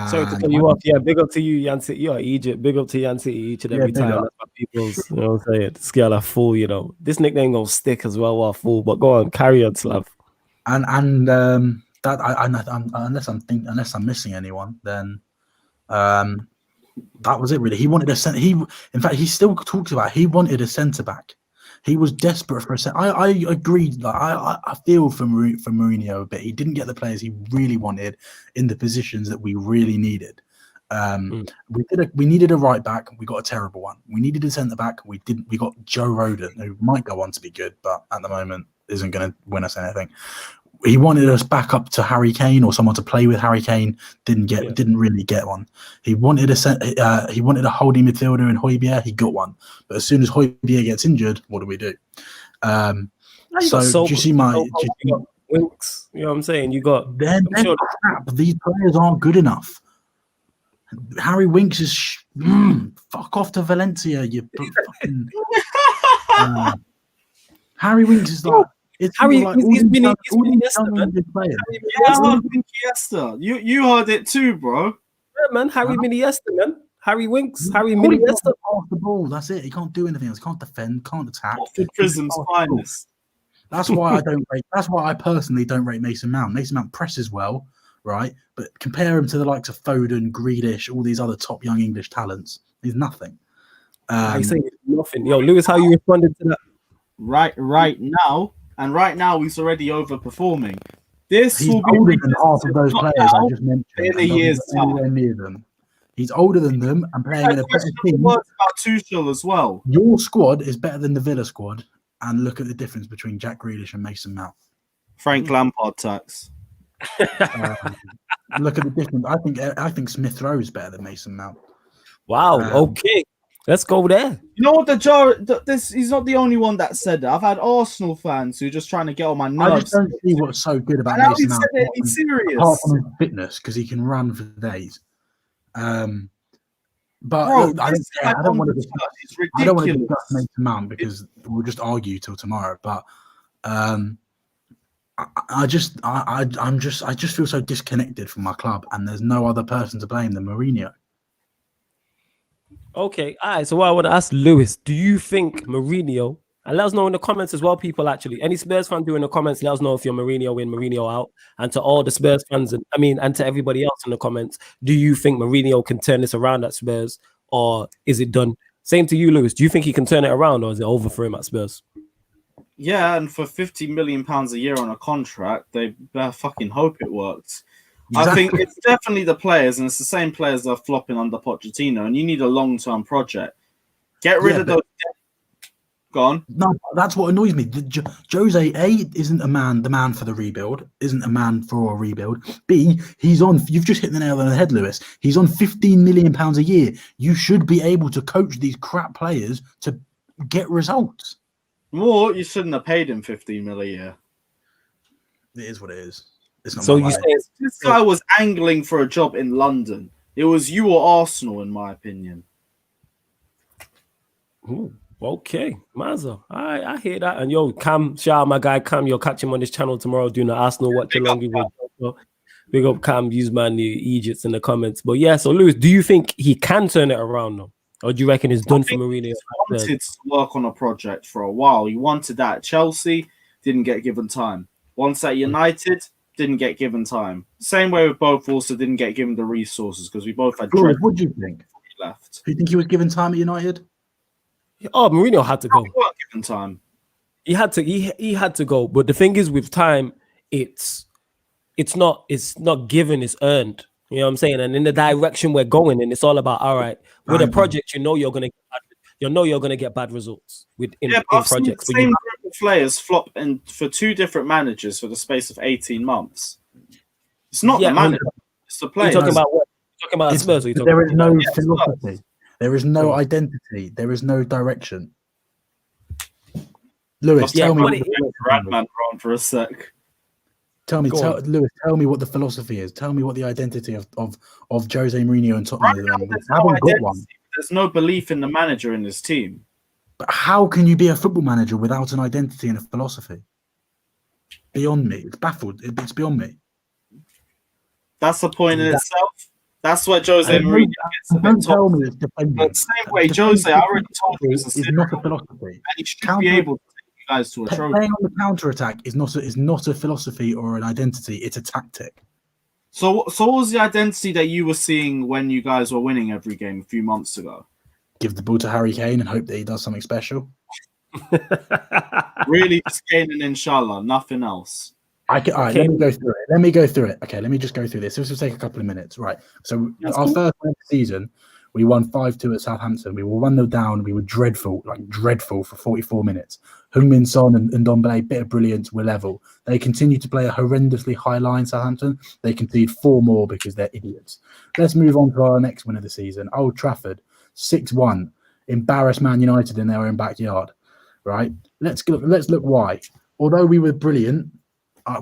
B: Sorry to cut you off. Yeah, big up to you, Yancy. You're Egypt. Big up to Yancy each and every time. That's my people's, you know what I'm saying? Scale a fool, you know. This nickname gonna stick as well, fool. But go on, carry on, Slav.
I: Unless I'm missing anyone, then that was it really. He wanted a centre. In fact, he still talks about he wanted a centre back. He was desperate for a centre. I agreed. I feel for Mourinho a bit. He didn't get the players he really wanted in the positions that we really needed. We needed a right back. We got a terrible one. We needed a centre back. We didn't. We got Joe Rodon, who might go on to be good, but at the moment isn't going to win us anything. He wanted us back up to Harry Kane or someone to play with Harry Kane. Didn't really get one. He wanted a holding midfielder in Højbjerg. He got one, but as soon as Højbjerg gets injured, what do we do? Do you see my
B: Winks? You know what I'm saying? You got.
I: They're crap. These players aren't good enough. Harry Winks is fuck off to Valencia. You fucking Harry Winks is like it's
B: Harry,
I: like
B: he's been
I: these
B: Iniesta,
I: young
B: man.
I: English players.
H: Yeah, I heard Iniesta. You heard it too, bro.
B: Yeah, man. Harry Iniesta, man. Harry Winks, Harry
I: All he does
B: Iniesta.
I: is pass the ball. That's it. He can't do anything else. Can't defend. Can't attack.
H: Oxford Prism's
I: He just pass the ball.
H: finest.
I: That's why I don't rate. That's why I personally don't rate Mason Mount. Mason Mount presses well, right? But compare him to the likes of Foden, Grealish, all these other top young English talents. He's nothing.
B: I say nothing. Yo, Lewis, how you responded to that?
H: Right now, and right now he's already overperforming. This
I: He's
H: will be
I: older than half of those
H: not
I: players I
H: now,
I: just mentioned.
H: in a
I: and doesn't
H: year's
I: get anywhere near them. He's older than them and playing in a better team.
H: Words about Tuchel as well.
I: Your squad is better than the Villa squad, and look at the difference between Jack Grealish and Mason Mount.
H: Frank Lampard tax.
I: Look at the difference. I think Smith Rowe is better than Mason Mount.
B: Wow. Okay, let's go there.
H: You know what? He's not the only one that said that. I've had Arsenal fans who are just trying to get on my
I: I
H: nerves.
I: just don't see what's so good about
H: And now
I: Mason
H: he
I: Mount.
H: said it, he's serious.
I: Apart from his fitness, because he can run for days. But
H: Bro,
I: look, I
H: this guy
I: don't want
H: on
I: to
H: the chart is
I: I don't want to
H: ridiculous.
I: discuss Mason Mount because we'll just argue till tomorrow. But I just feel so disconnected from my club, and there's no other person to blame than Mourinho.
B: Okay, all right. So what I want to ask Lewis, do you think Mourinho, and let us know in the comments as well, people, actually, any Spurs fan, do in the comments, let us know if you're Mourinho in, Mourinho out, and to all the Spurs fans, and to everybody else in the comments, do you think Mourinho can turn this around at Spurs, or is it done? Same to you, Lewis. Do you think he can turn it around, or is it over for him at Spurs?
H: Yeah, and for £50 million a year on a contract, they better fucking hope it works. I think it's definitely the players, and it's the same players that are flopping under Pochettino, and you need a long-term project. Get rid of those. Go on.
I: No, that's what annoys me. Jose A isn't the man for the rebuild. Isn't a man for a rebuild. B, he's on. You've just hit the nail on the head, Lewis. He's on £15 million a year. You should be able to coach these crap players to get results.
H: More, you shouldn't have paid him $15 million a year.
I: It is what it is. It's not
B: So
I: my
B: you
I: money.
B: say
H: This guy was angling for a job in London. It was you or Arsenal, in my opinion.
B: Ooh, okay, Mazza. I hear that. And yo, Cam, shout out my guy Cam. You'll catch him on this channel tomorrow doing the Arsenal watch along. Big up Cam, use man the Egypts in the comments. But yeah, so Lewis, do you think he can turn it around though? Or do you reckon it's done for Mourinho?
H: He wanted to work on a project for a while. He wanted that at Chelsea, didn't get given time. Once at United, didn't get given time. Same way with both also didn't get given the resources because we both had
I: George, what do you think?
H: left.
I: Do you think he was given time at United?
B: Oh, Mourinho had to go.
H: We weren't given time.
B: He had to. He had to go. But the thing is, with time, it's not given. It's earned. You know what I'm saying? And in the direction we're going, and it's all about all right. With a project, you're gonna get bad results in
H: I've
B: projects.
H: seen the same group of players flop for two different managers for the space of 18 months. It's not the manager, it's the players.
B: You're talking about what? You're talking about Spurs. Or you're
I: There is
B: talking
I: no
B: about
I: philosophy. There is no identity. There is no direction. Lewis,
B: Yeah,
I: tell me.
B: but
H: Radman on for a sec.
I: Lewis, tell me what the philosophy is. Tell me what the identity of Jose Mourinho and Tottenham is. I haven't got one.
H: There's no belief in the manager in this team.
I: But how can you be a football manager without an identity and a philosophy? Beyond me. It's baffled. It's beyond me.
H: That's the point in itself. That's what Jose Mourinho gets a
I: Don't
H: bit
I: tell
H: toxic.
I: me it's defending.
H: But the same way, Jose, I already told you,
I: It's not a philosophy.
H: and he should be able to take you guys to a trophy.
I: Playing on the counter attack is not a philosophy or an identity. It's a tactic.
H: So what was the identity that you were seeing when you guys were winning every game a few months ago?
I: Give the ball to Harry Kane and hope that he does something special.
H: Really, just Kane and inshallah, nothing else.
I: All right, let me go through it. Okay, let me just go through this. This will take a couple of minutes. Right. So our first season, we won 5-2 at Southampton. We were 1-0 down. We were dreadful for 44 minutes. Heung-min Son and Ndombele, bit of brilliance, were level. They continue to play a horrendously high line, Southampton. They concede 4 more because they're idiots. Let's move on to our next win of the season. Old Trafford, 6-1. Embarrassed Man United in their own backyard. Right. Let's look why. Although we were brilliant, I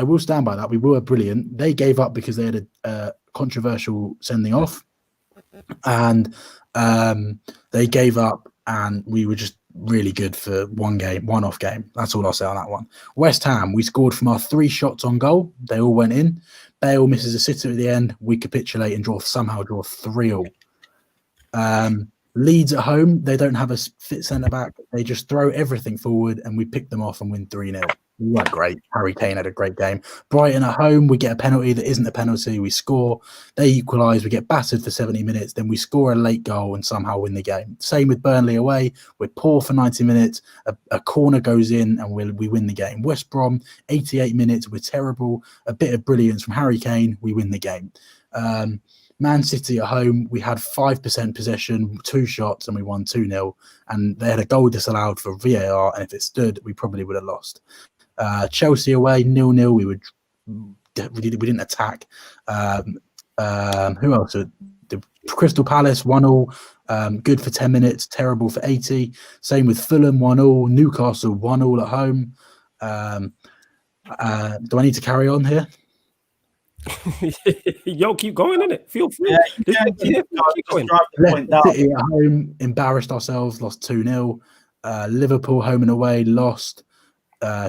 I: will stand by that. We were brilliant. They gave up because they had a controversial sending off. and they gave up, and we were just really good for one off game. That's all I'll say on that one. West Ham, we scored from our 3 shots on goal. They all went in. Bale misses a sitter at the end. We capitulate and somehow draw 3-3. Leeds at home, they don't have a fit centre back. They just throw everything forward, and we pick them off and win 3-0. We weren't great. Harry Kane had a great game. Brighton at home, we get a penalty that isn't a penalty. We score. They equalise. We get battered for 70 minutes. Then we score a late goal and somehow win the game. Same with Burnley away. We're poor for 90 minutes. A corner goes in and we win the game. West Brom, 88 minutes. We're terrible. A bit of brilliance from Harry Kane. We win the game. Man City at home, we had 5% possession, 2 shots, and we won 2-0. And they had a goal disallowed for VAR, and if it stood, we probably would have lost. Chelsea away, 0-0. We didn't attack. Who else? The Crystal Palace, 1-1. Good for 10 minutes, terrible for 80. Same with Fulham, 1-1. Newcastle, 1-1 at home. Do I need to carry on here?
B: Yo, keep going in it. Feel free.
H: Keep going.
I: City at home, embarrassed ourselves, lost 2-0. Liverpool home and away, lost.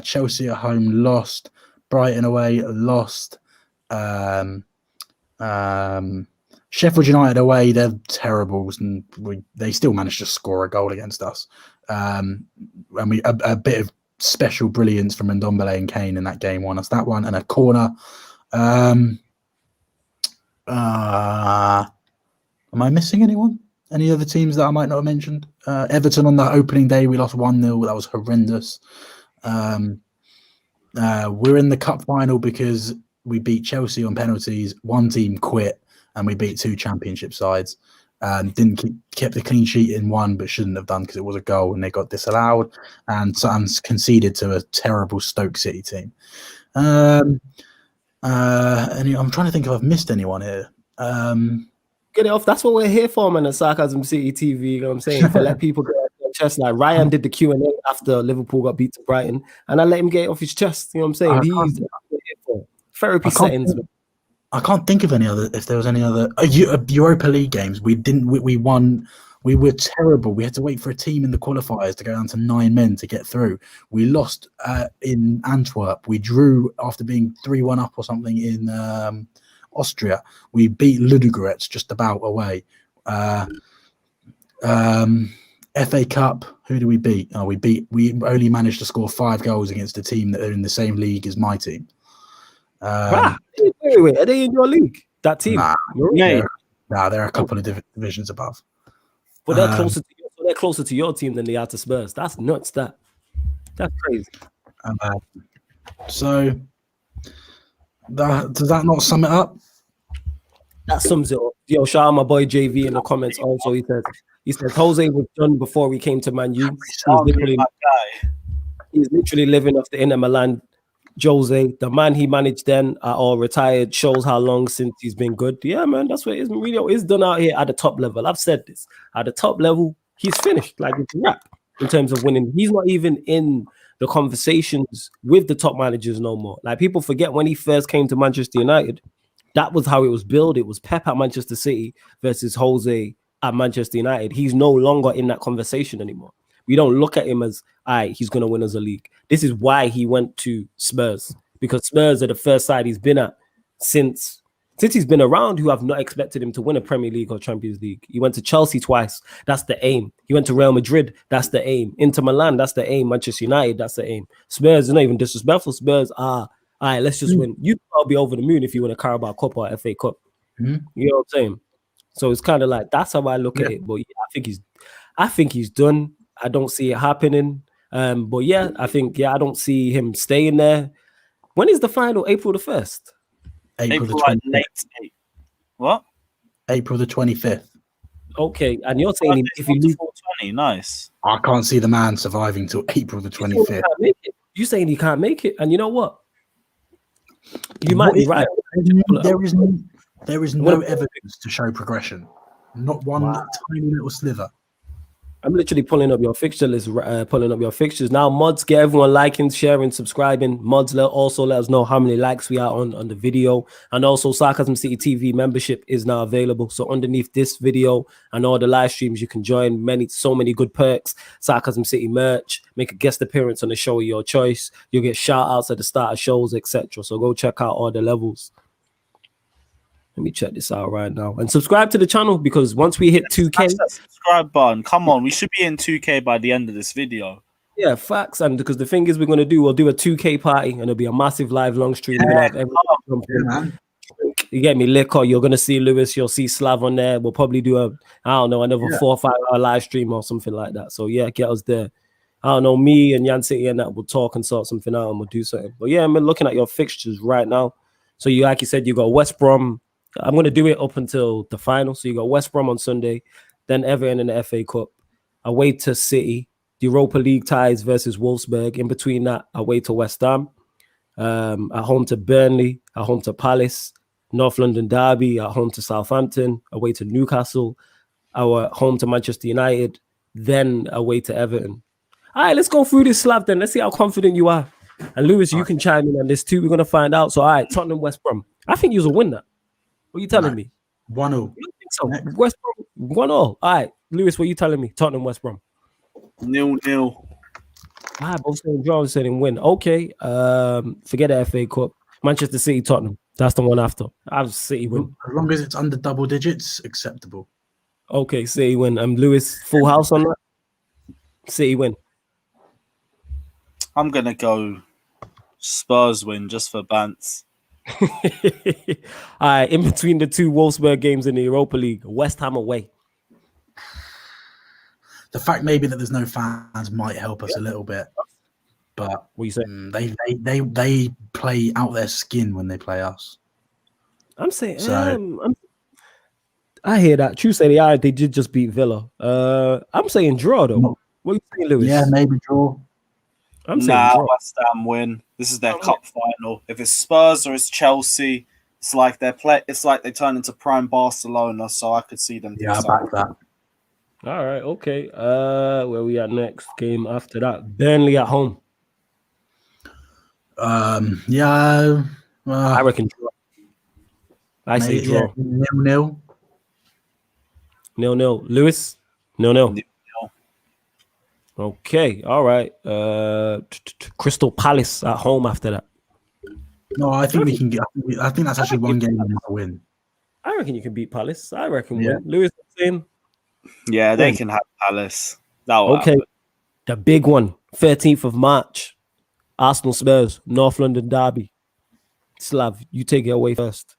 I: Chelsea at home, lost. Brighton away, lost. Sheffield United away, they're terrible, and they still managed to score a goal against us. And we a bit of special brilliance from Ndombele and Kane in that game won us that one, and a corner. Am I missing anyone? Any other teams that I might not have mentioned? Everton on that opening day, we lost 1-0. That was horrendous. We're in the cup final because we beat Chelsea on penalties. One team quit, and we beat 2 championship sides. Kept the clean sheet in one, but shouldn't have done because it was a goal and they got disallowed. And conceded to a terrible Stoke City team. I'm trying to think if I've missed anyone here.
B: Get it off. That's what we're here for, man. At Sarcasm City TV, you know what I'm saying? To let people get off their chest. Like Ryan did the Q&A after Liverpool got beat to Brighton, and I let him get it off his chest. You know what I'm saying? He's here for therapy settings.
I: I can't think of any other. If there was any other Europa League games, we didn't. We won. We were terrible. We had to wait for a team in the qualifiers to go down to 9 men to get through. We lost in Antwerp. We drew after being 3-1 up or something in Austria. We beat Ludogorets just about away. FA Cup, who do we beat? We only managed to score 5 goals against a team that are in the same league as my team.
B: Wait, are they in your league? That team?
I: Nah, they're a couple of divisions above.
B: But they're closer to your team than they are to Spurs. That's nuts. That's crazy.
I: So does that not sum it up?
B: That sums it up. Yo, shout out my boy JV in the comments. Also, he said Jose was done before we came to Man U. He's literally living off the Inter Milan. Jose, the man he managed then or retired, shows how long since he's been good. Yeah, man, that's what it is. Mourinho is done out here at the top level. I've said this. At the top level, he's finished. Like, it's a wrap in terms of winning. He's not even in the conversations with the top managers no more. Like, people forget when he first came to Manchester United, that was how it was built. It was Pep at Manchester City versus Jose at Manchester United. He's no longer in that conversation anymore. We don't look at him as, he's going to win us a league. This is why he went to Spurs, because Spurs are the first side he's been at since he's been around who have not expected him to win a Premier League or Champions League. He went to Chelsea twice. That's the aim. He went to Real Madrid. That's the aim. Inter Milan. That's the aim. Manchester United. That's the aim. Spurs is not even disrespectful. Spurs are, all right, let's just win. I'll be over the moon if you win a Carabao Cup or FA Cup. You know what I'm saying? So it's kind of like, that's how I look at it. But yeah, I think he's done. I don't see it happening. But yeah, I don't see him staying there. When is the final? April the 1st?
I: April the 25th.
H: What?
I: April the 25th.
B: Okay, and you're saying if he leaves
H: 420, nice.
I: I can't see the man surviving till April the 25th.
B: You're saying he can't make it, and you know what? You might be right.
I: There is no evidence to show progression. Not one tiny little sliver.
B: I'm literally pulling up your fixture list, pulling up your fixtures now. Mods, get everyone liking, sharing, subscribing. Mods, also let us know how many likes we are on the video, and also Sarcasm City TV membership is now available. So underneath this video and all the live streams, you can join so many good perks. Sarcasm City merch, make a guest appearance on the show of your choice. You'll get shout outs at the start of shows, etc. So go check out all the levels. Let me check this out right now and subscribe to the channel, because once we hit 2K,
H: Smash that subscribe button. Come on, we should be in 2K by the end of this video.
B: yeah, facts. And because the thing is, we'll do a 2K party, and it'll be a massive live long stream. We're gonna have everyone. You get me, liquor. You're gonna see Lewis. You'll see Slav on there. We'll probably do another 4 or 5 hour live stream or something like that. So yeah, get us there. I don't know, me and Yan City and that will talk and sort something out, and we'll do something. But yeah, I'm looking at your fixtures right now. So you, like you said, you got West Brom. I'm going to do it up until the final. So you got West Brom on Sunday, then Everton in the FA Cup, away to City, the Europa League ties versus Wolfsburg. In between that, away to West Ham, at home to Burnley, at home to Palace, North London derby, at home to Southampton, away to Newcastle, our home to Manchester United, then away to Everton. All right, let's go through this slab then. Let's see how confident you are. And Lewis, you can chime in on this too. We're going to find out. So, all right, Tottenham, West Brom. I think you'll win that. What are you telling me?
I: 1-0.
B: You don't think so? West Brom 1-0. All right, Lewis, what are you telling me? Tottenham, West Brom.
H: 0-0.
B: All right, both saying draw and saying win. Okay, forget the FA Cup. Manchester City, Tottenham. That's the one after. I've City win.
I: As long as it's under double digits, acceptable.
B: Okay, City win. Lewis, full house on that. City win.
H: I'm gonna go Spurs win just for bants.
B: All right, in between the two Wolfsburg games in the Europa League, West Ham away.
I: The fact maybe that there's no fans might help us a little bit, but
B: what you saying?
I: They play out their skin when they play us.
B: I'm saying, I hear that. True say they did just beat Villa. I'm saying draw though. What are you saying, Lewis?
I: Yeah, maybe draw.
B: I'm saying draw.
H: West Ham win. This is their cup final. If it's Spurs or it's Chelsea, it's like It's like they turn into prime Barcelona. So I could see them.
I: Yeah, I back that.
B: All right, okay. Where we at next? Game after that, Burnley at home.
I: I
B: reckon draw. I say draw.
I: 0-0.
B: 0-0. Lewis? 0-0. Okay, all right. Crystal Palace at home after that.
I: No, I think we can get. I think that's actually one game we can win.
B: I reckon you can beat Palace. I reckon win. Lewis saying.
H: Yeah, they can have Palace. Okay.
B: Happen. The big one, 13th of March. Arsenal Spurs, North London derby. Slav, you take it away first.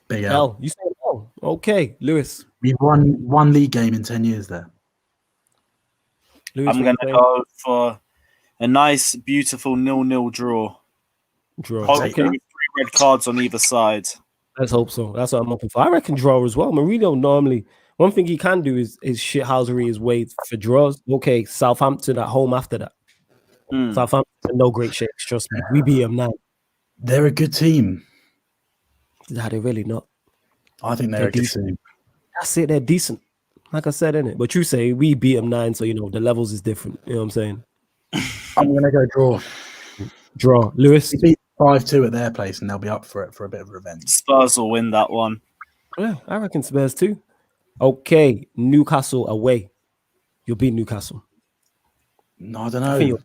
I: Big
B: L. You say L. Okay, Lewis.
I: We've won one league game in 10 years there.
B: Lewis,
H: I'm going to go for a nice, beautiful 0-0 draw. Hopefully with 3 red cards on either side.
B: Let's hope so. That's what I'm hoping for. I reckon draw as well. Mourinho normally, one thing he can do is shithousery his way for draws. Okay, Southampton at home after that. Southampton, no great shakes. Trust me. We beat them now.
I: They're a good team.
B: Nah, they're really not.
I: I think they're a good
B: decent
I: team.
B: That's it. They're decent. Like I said, innit? But you say we beat them 9, so, the levels is different. You know what I'm saying?
I: I'm going to go draw.
B: Draw. Lewis?
I: We beat 5-2 at their place, and they'll be up for it for a bit of revenge.
H: Spurs will win that one.
B: Yeah, I reckon Spurs too. Okay, Newcastle away. You'll beat Newcastle.
I: No, I don't know.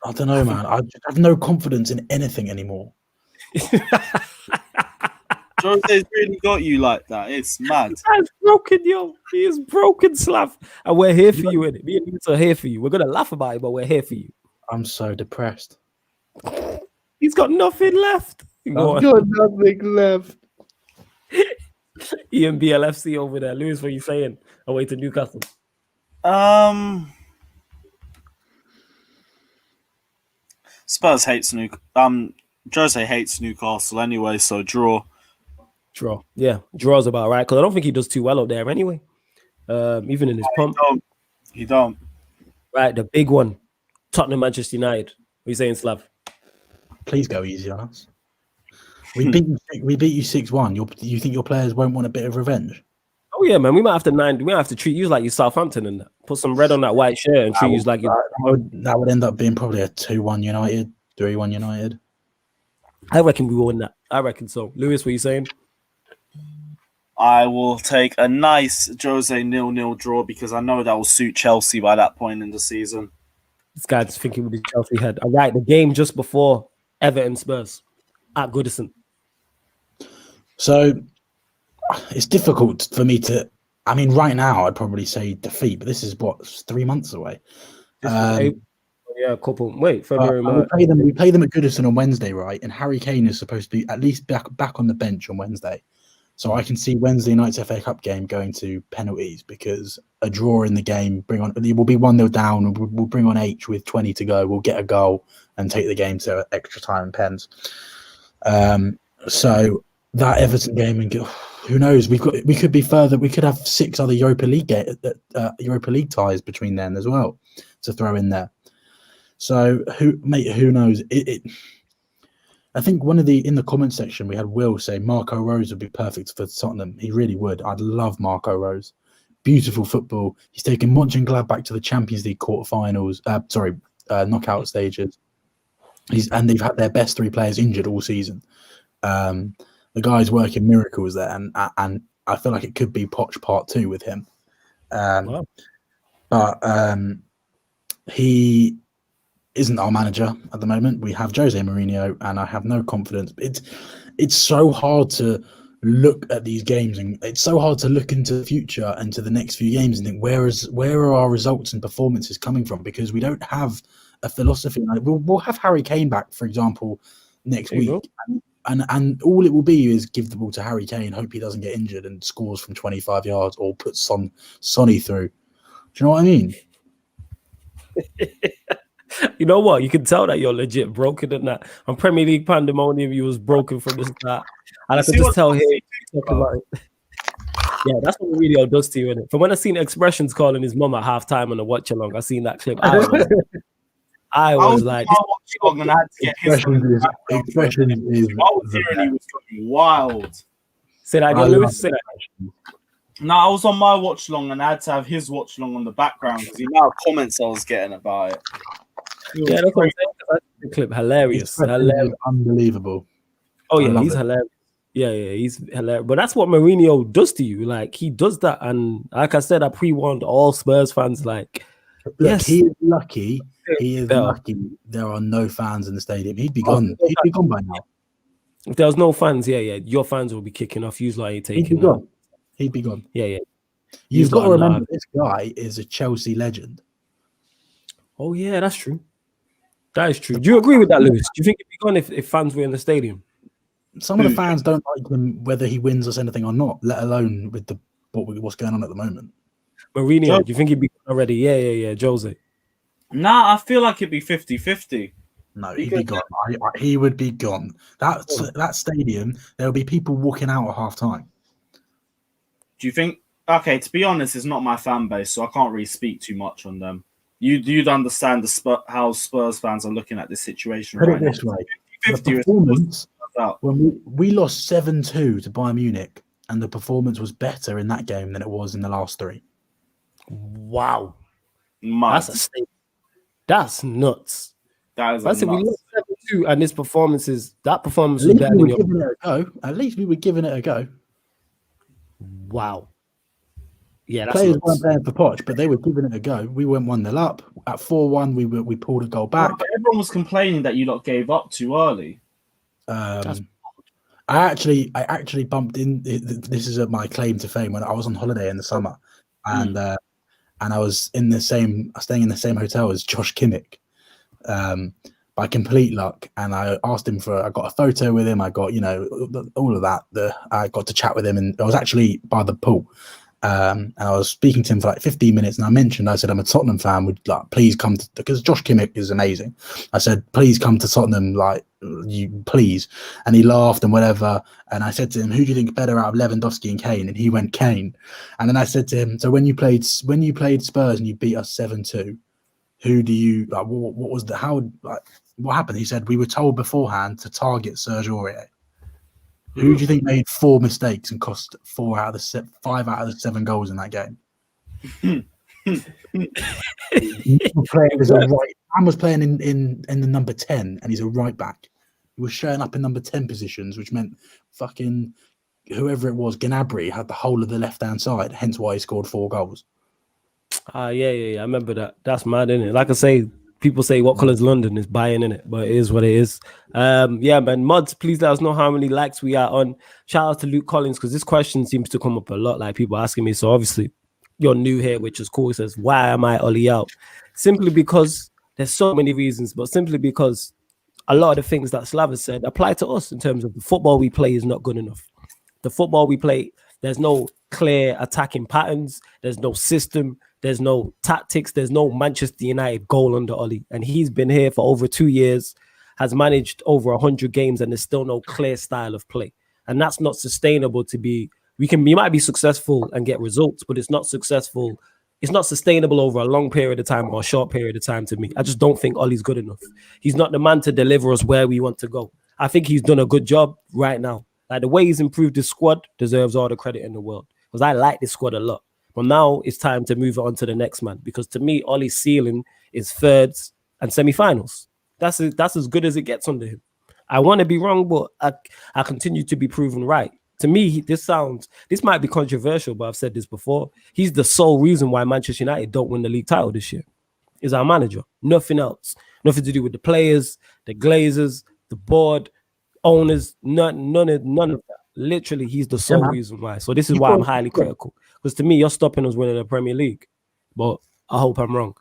I: I don't know, man. I have no confidence in anything anymore.
H: Jose's really got you like that. It's mad.
B: That's broken, yo. He is broken, Slav. And we're here for you, innit? Me and Lewis are here for you. We're going to laugh about it, but we're here for you.
I: I'm so depressed.
B: He's got nothing left.
C: I've got nothing left.
B: Ian BLFC over there. Lewis, what are you saying? Away to Newcastle.
H: Spurs hates Jose hates Newcastle anyway, so draw.
B: Draw. Yeah, draw's about right. Because I don't think he does too well up there anyway. Even in his pump.
H: He don't.
B: Right, the big one. Tottenham, Manchester United. What are you saying, Slav?
I: Please go easy on us. We beat you 6-1. You think your players won't want a bit of revenge?
B: Oh yeah, man. We might have to We might have to treat you like you Southampton and put some red on that white shirt and treat you like you.
I: That would end up being probably a 2-1 United, 3-1 United.
B: I reckon we will win that. I reckon so. Lewis, what are you saying?
H: I will take a nice Jose 0-0 draw because I know that will suit Chelsea by that point in the season.
B: This guy just thinking with his Chelsea head. All right, the game just before Everton Spurs at Goodison.
I: So it's difficult for me to. I mean, right now I'd probably say defeat, but this is what 3 months away.
B: Yeah, a couple. Wait, February.
I: We play them at Goodison on Wednesday, right? And Harry Kane is supposed to be at least back on the bench on Wednesday. So I can see Wednesday night's FA Cup game going to penalties because a draw in the game, it will be 1-0 down. We'll bring on H with 20 to go. We'll get a goal and take the game to extra time and pens. So that Everton game, and who knows? We could be further. We could have 6 other Europa League ties between then as well to throw in there. So who knows? I think in the comment section we had Will say Marco Rose would be perfect for Tottenham. He really would. I'd love Marco Rose. Beautiful football. He's taken Mönchengladbach to the Champions League quarterfinals. Knockout stages. They've had their best 3 players injured all season. The guy's working miracles there, and I feel like it could be Poch Part 2 with him.
B: Wow.
I: But he isn't our manager at the moment. We have Jose Mourinho, and I have no confidence. It's so hard to look at these games, and it's so hard to look into the future and to the next few games and think where are our results and performances coming from, because we don't have a philosophy. We'll have Harry Kane back, for example, next week, and all it will be is give the ball to Harry Kane, hope he doesn't get injured and scores from 25 yards, or put Sonny through. Do you know what I mean?
B: You know what? You can tell that you're legit broken in that. On Premier League Pandemonium, you was broken from the start. And I could just tell here. Yeah, that's what Mourinho does to you, innit? From when I seen Expressions calling his mum at halftime on the watch along, I seen that clip. I was like,
H: and I had to get his
I: Expression is
H: I was hearing he was fucking wild.
B: Say that again, Lewis. Say that.
H: No, I was on my watch long and I had to have his watch long on the background because the amount of comments I was getting about it.
B: Yeah, that's what I'm saying. That's the clip. Hilarious.
I: Unbelievable.
B: Oh yeah, he's hilarious. Yeah, he's hilarious. But that's what Mourinho does to you. Like, he does that, and like I said, I pre-warned all Spurs fans. Like,
I: look, yes, he is lucky. He is lucky. There are no fans in the stadium. He'd be gone. He'd be gone by now.
B: If there was no fans, your fans will be kicking off. Usually, ain't taking.
I: He'd be gone. He'd be gone.
B: Yeah.
I: You've got to remember, this guy is a Chelsea legend.
B: Oh yeah, that's true. That is true. Do you agree with that, Lewis? Do you think it'd be gone if fans were in the stadium?
I: Some of the fans don't like him whether he wins us anything or not, let alone with what's going on at the moment.
B: Mourinho, do you think he'd be already? Yeah, Jose.
H: Nah, I feel like it'd be 50-50.
I: No, he'd be gone. He would be gone. That stadium, there'll be people walking out at half time.
H: Do you think? Okay, to be honest, it's not my fan base, so I can't really speak too much on them. You'd understand how Spurs fans are looking at this situation.
I: Put it this way: the performance when we lost 7-2 to Bayern Munich, and the performance was better in that game than it was in the last 3.
B: Wow,
H: that's
B: a statement. That's nuts.
H: That is.
B: I said we lost 7-2, and this performance was better than
I: At least we were giving it a go.
B: Wow. Yeah, that's
I: players weren't playing for Poch, but they were giving it a go. We went 1-0 up. At 4-1, we pulled a goal back.
H: But everyone was complaining that you lot gave up too early.
I: I actually bumped in. This is my claim to fame. When I was on holiday in the summer, and I was staying in the same hotel as Josh Kimmich, by complete luck. And I asked him I got a photo with him. I got all of that. I got to chat with him, and I was actually by the pool. And I was speaking to him for like 15 minutes, and I said, I'm a Tottenham fan, would please come because Josh Kimmich is amazing. I said, please come to Tottenham, please. And he laughed and whatever. And I said to him, who do you think better out of Lewandowski and Kane? And he went Kane. And then I said to him, so when you played Spurs and you beat us 7-2, who do you what happened? He said, we were told beforehand to target Serge Aurier. Who do you think made 4 mistakes and cost 5 out of the 7 goals in that game? Man was playing in the number 10, and he's a right back. He was showing up in number 10 positions, which meant fucking whoever it was, Gnabry had the whole of the left-hand side, hence why he scored 4 goals.
B: Yeah. I remember that. That's mad, isn't it? Like I say, people say what colour's London is buying in it, but it is what it is. Yeah, man. Mods, please let us know how many likes we are on. Shout out to Luke Collins, because this question seems to come up a lot, like people asking me. So obviously you're new here, which is cool. It says, why am I Ollie out? Simply because there's so many reasons, but simply because a lot of the things that Slav has said apply to us in terms of the football we play is not good enough. The football we play, there's no clear attacking patterns. There's no system. There's no tactics. There's no Manchester United goal under Ollie. And he's been here for over 2 years, has managed over 100 games, and there's still no clear style of play. And that's not sustainable to be. You might be successful and get results, but it's not successful. It's not sustainable over a long period of time or a short period of time to me. I just don't think Ollie's good enough. He's not the man to deliver us where we want to go. I think he's done a good job right now. Like, the way he's improved his squad deserves all the credit in the world, because I like this squad a lot. But now it's time to move on to the next man, because to me, Ollie's ceiling is thirds and semi-finals. That's as good as it gets under him. I want to be wrong, but I continue to be proven right. To me, this might be controversial, but I've said this before. He's the sole reason why Manchester United don't win the league title this year. Is our manager. Nothing else. Nothing to do with the players, the Glazers, the board, owners, none of that. Literally, he's the sole reason why. So this is why I'm highly critical. Because to me, you're stopping us winning the Premier League. But I hope I'm wrong.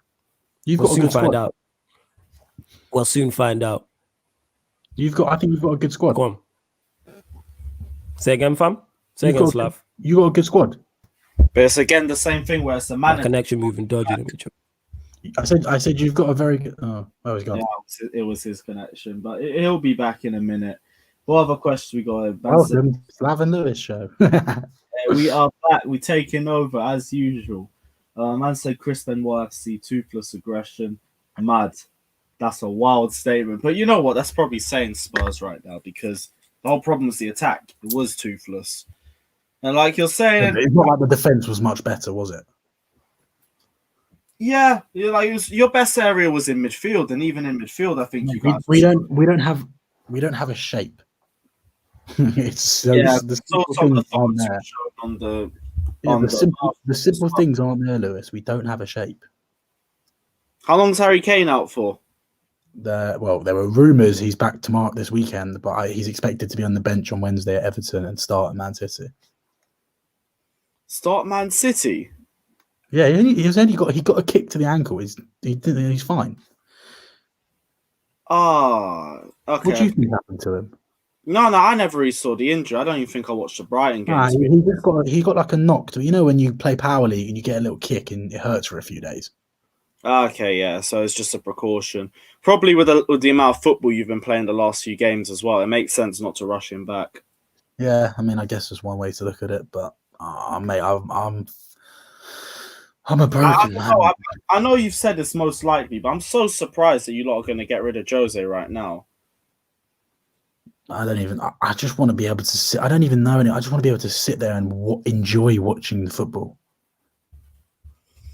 I: We'll soon find
B: out. We'll soon find out.
I: I think you've got a good squad.
B: Go on. Say again, fam. Say again, Slav.
I: You got a good squad.
H: But it's again the same thing where it's the manager.
B: Connection moving dodgy.
I: I said you've got a very good. Oh, he's gone.
H: Yeah, it was his connection, but he'll be back in a minute. What other questions we got?
I: Welcome, Slav and Lewis show.
H: We are back. We're taking over as usual. Man said Chris Benoit FC, toothless aggression. Mad. That's a wild statement. But you know what? That's probably saying Spurs right now, because the whole problem was the attack. It was toothless. And like you're saying...
I: It's not like the defence was much better, was it?
H: Yeah. Your best area was in midfield. And even in midfield, I think you guys...
I: We don't have a shape. It's the simple things aren't there, Lewis. We don't have a shape.
H: How long's Harry Kane out for?
I: There were rumours he's back to mark this weekend, but he's expected to be on the bench on Wednesday at Everton and start at Man City.
H: Start Man City?
I: Yeah, he got a kick to the ankle. He's fine.
H: Okay.
I: What do you think happened to him?
H: No, I never really saw the injury. I don't even think I watched the Brighton game.
I: He got like a knock. You know when you play Power League and you get a little kick and it hurts for a few days.
H: Okay, yeah. So it's just a precaution. Probably with the amount of football you've been playing the last few games as well, it makes sense not to rush him back.
I: Yeah, I mean, I guess there's one way to look at it, but mate, I'm a broken man.
H: I know you've said it's most likely, but I'm so surprised that you lot are going to get rid of Jose right now.
I: I just want to be able to sit. I don't even know any. I just want to be able to sit there and enjoy watching the football.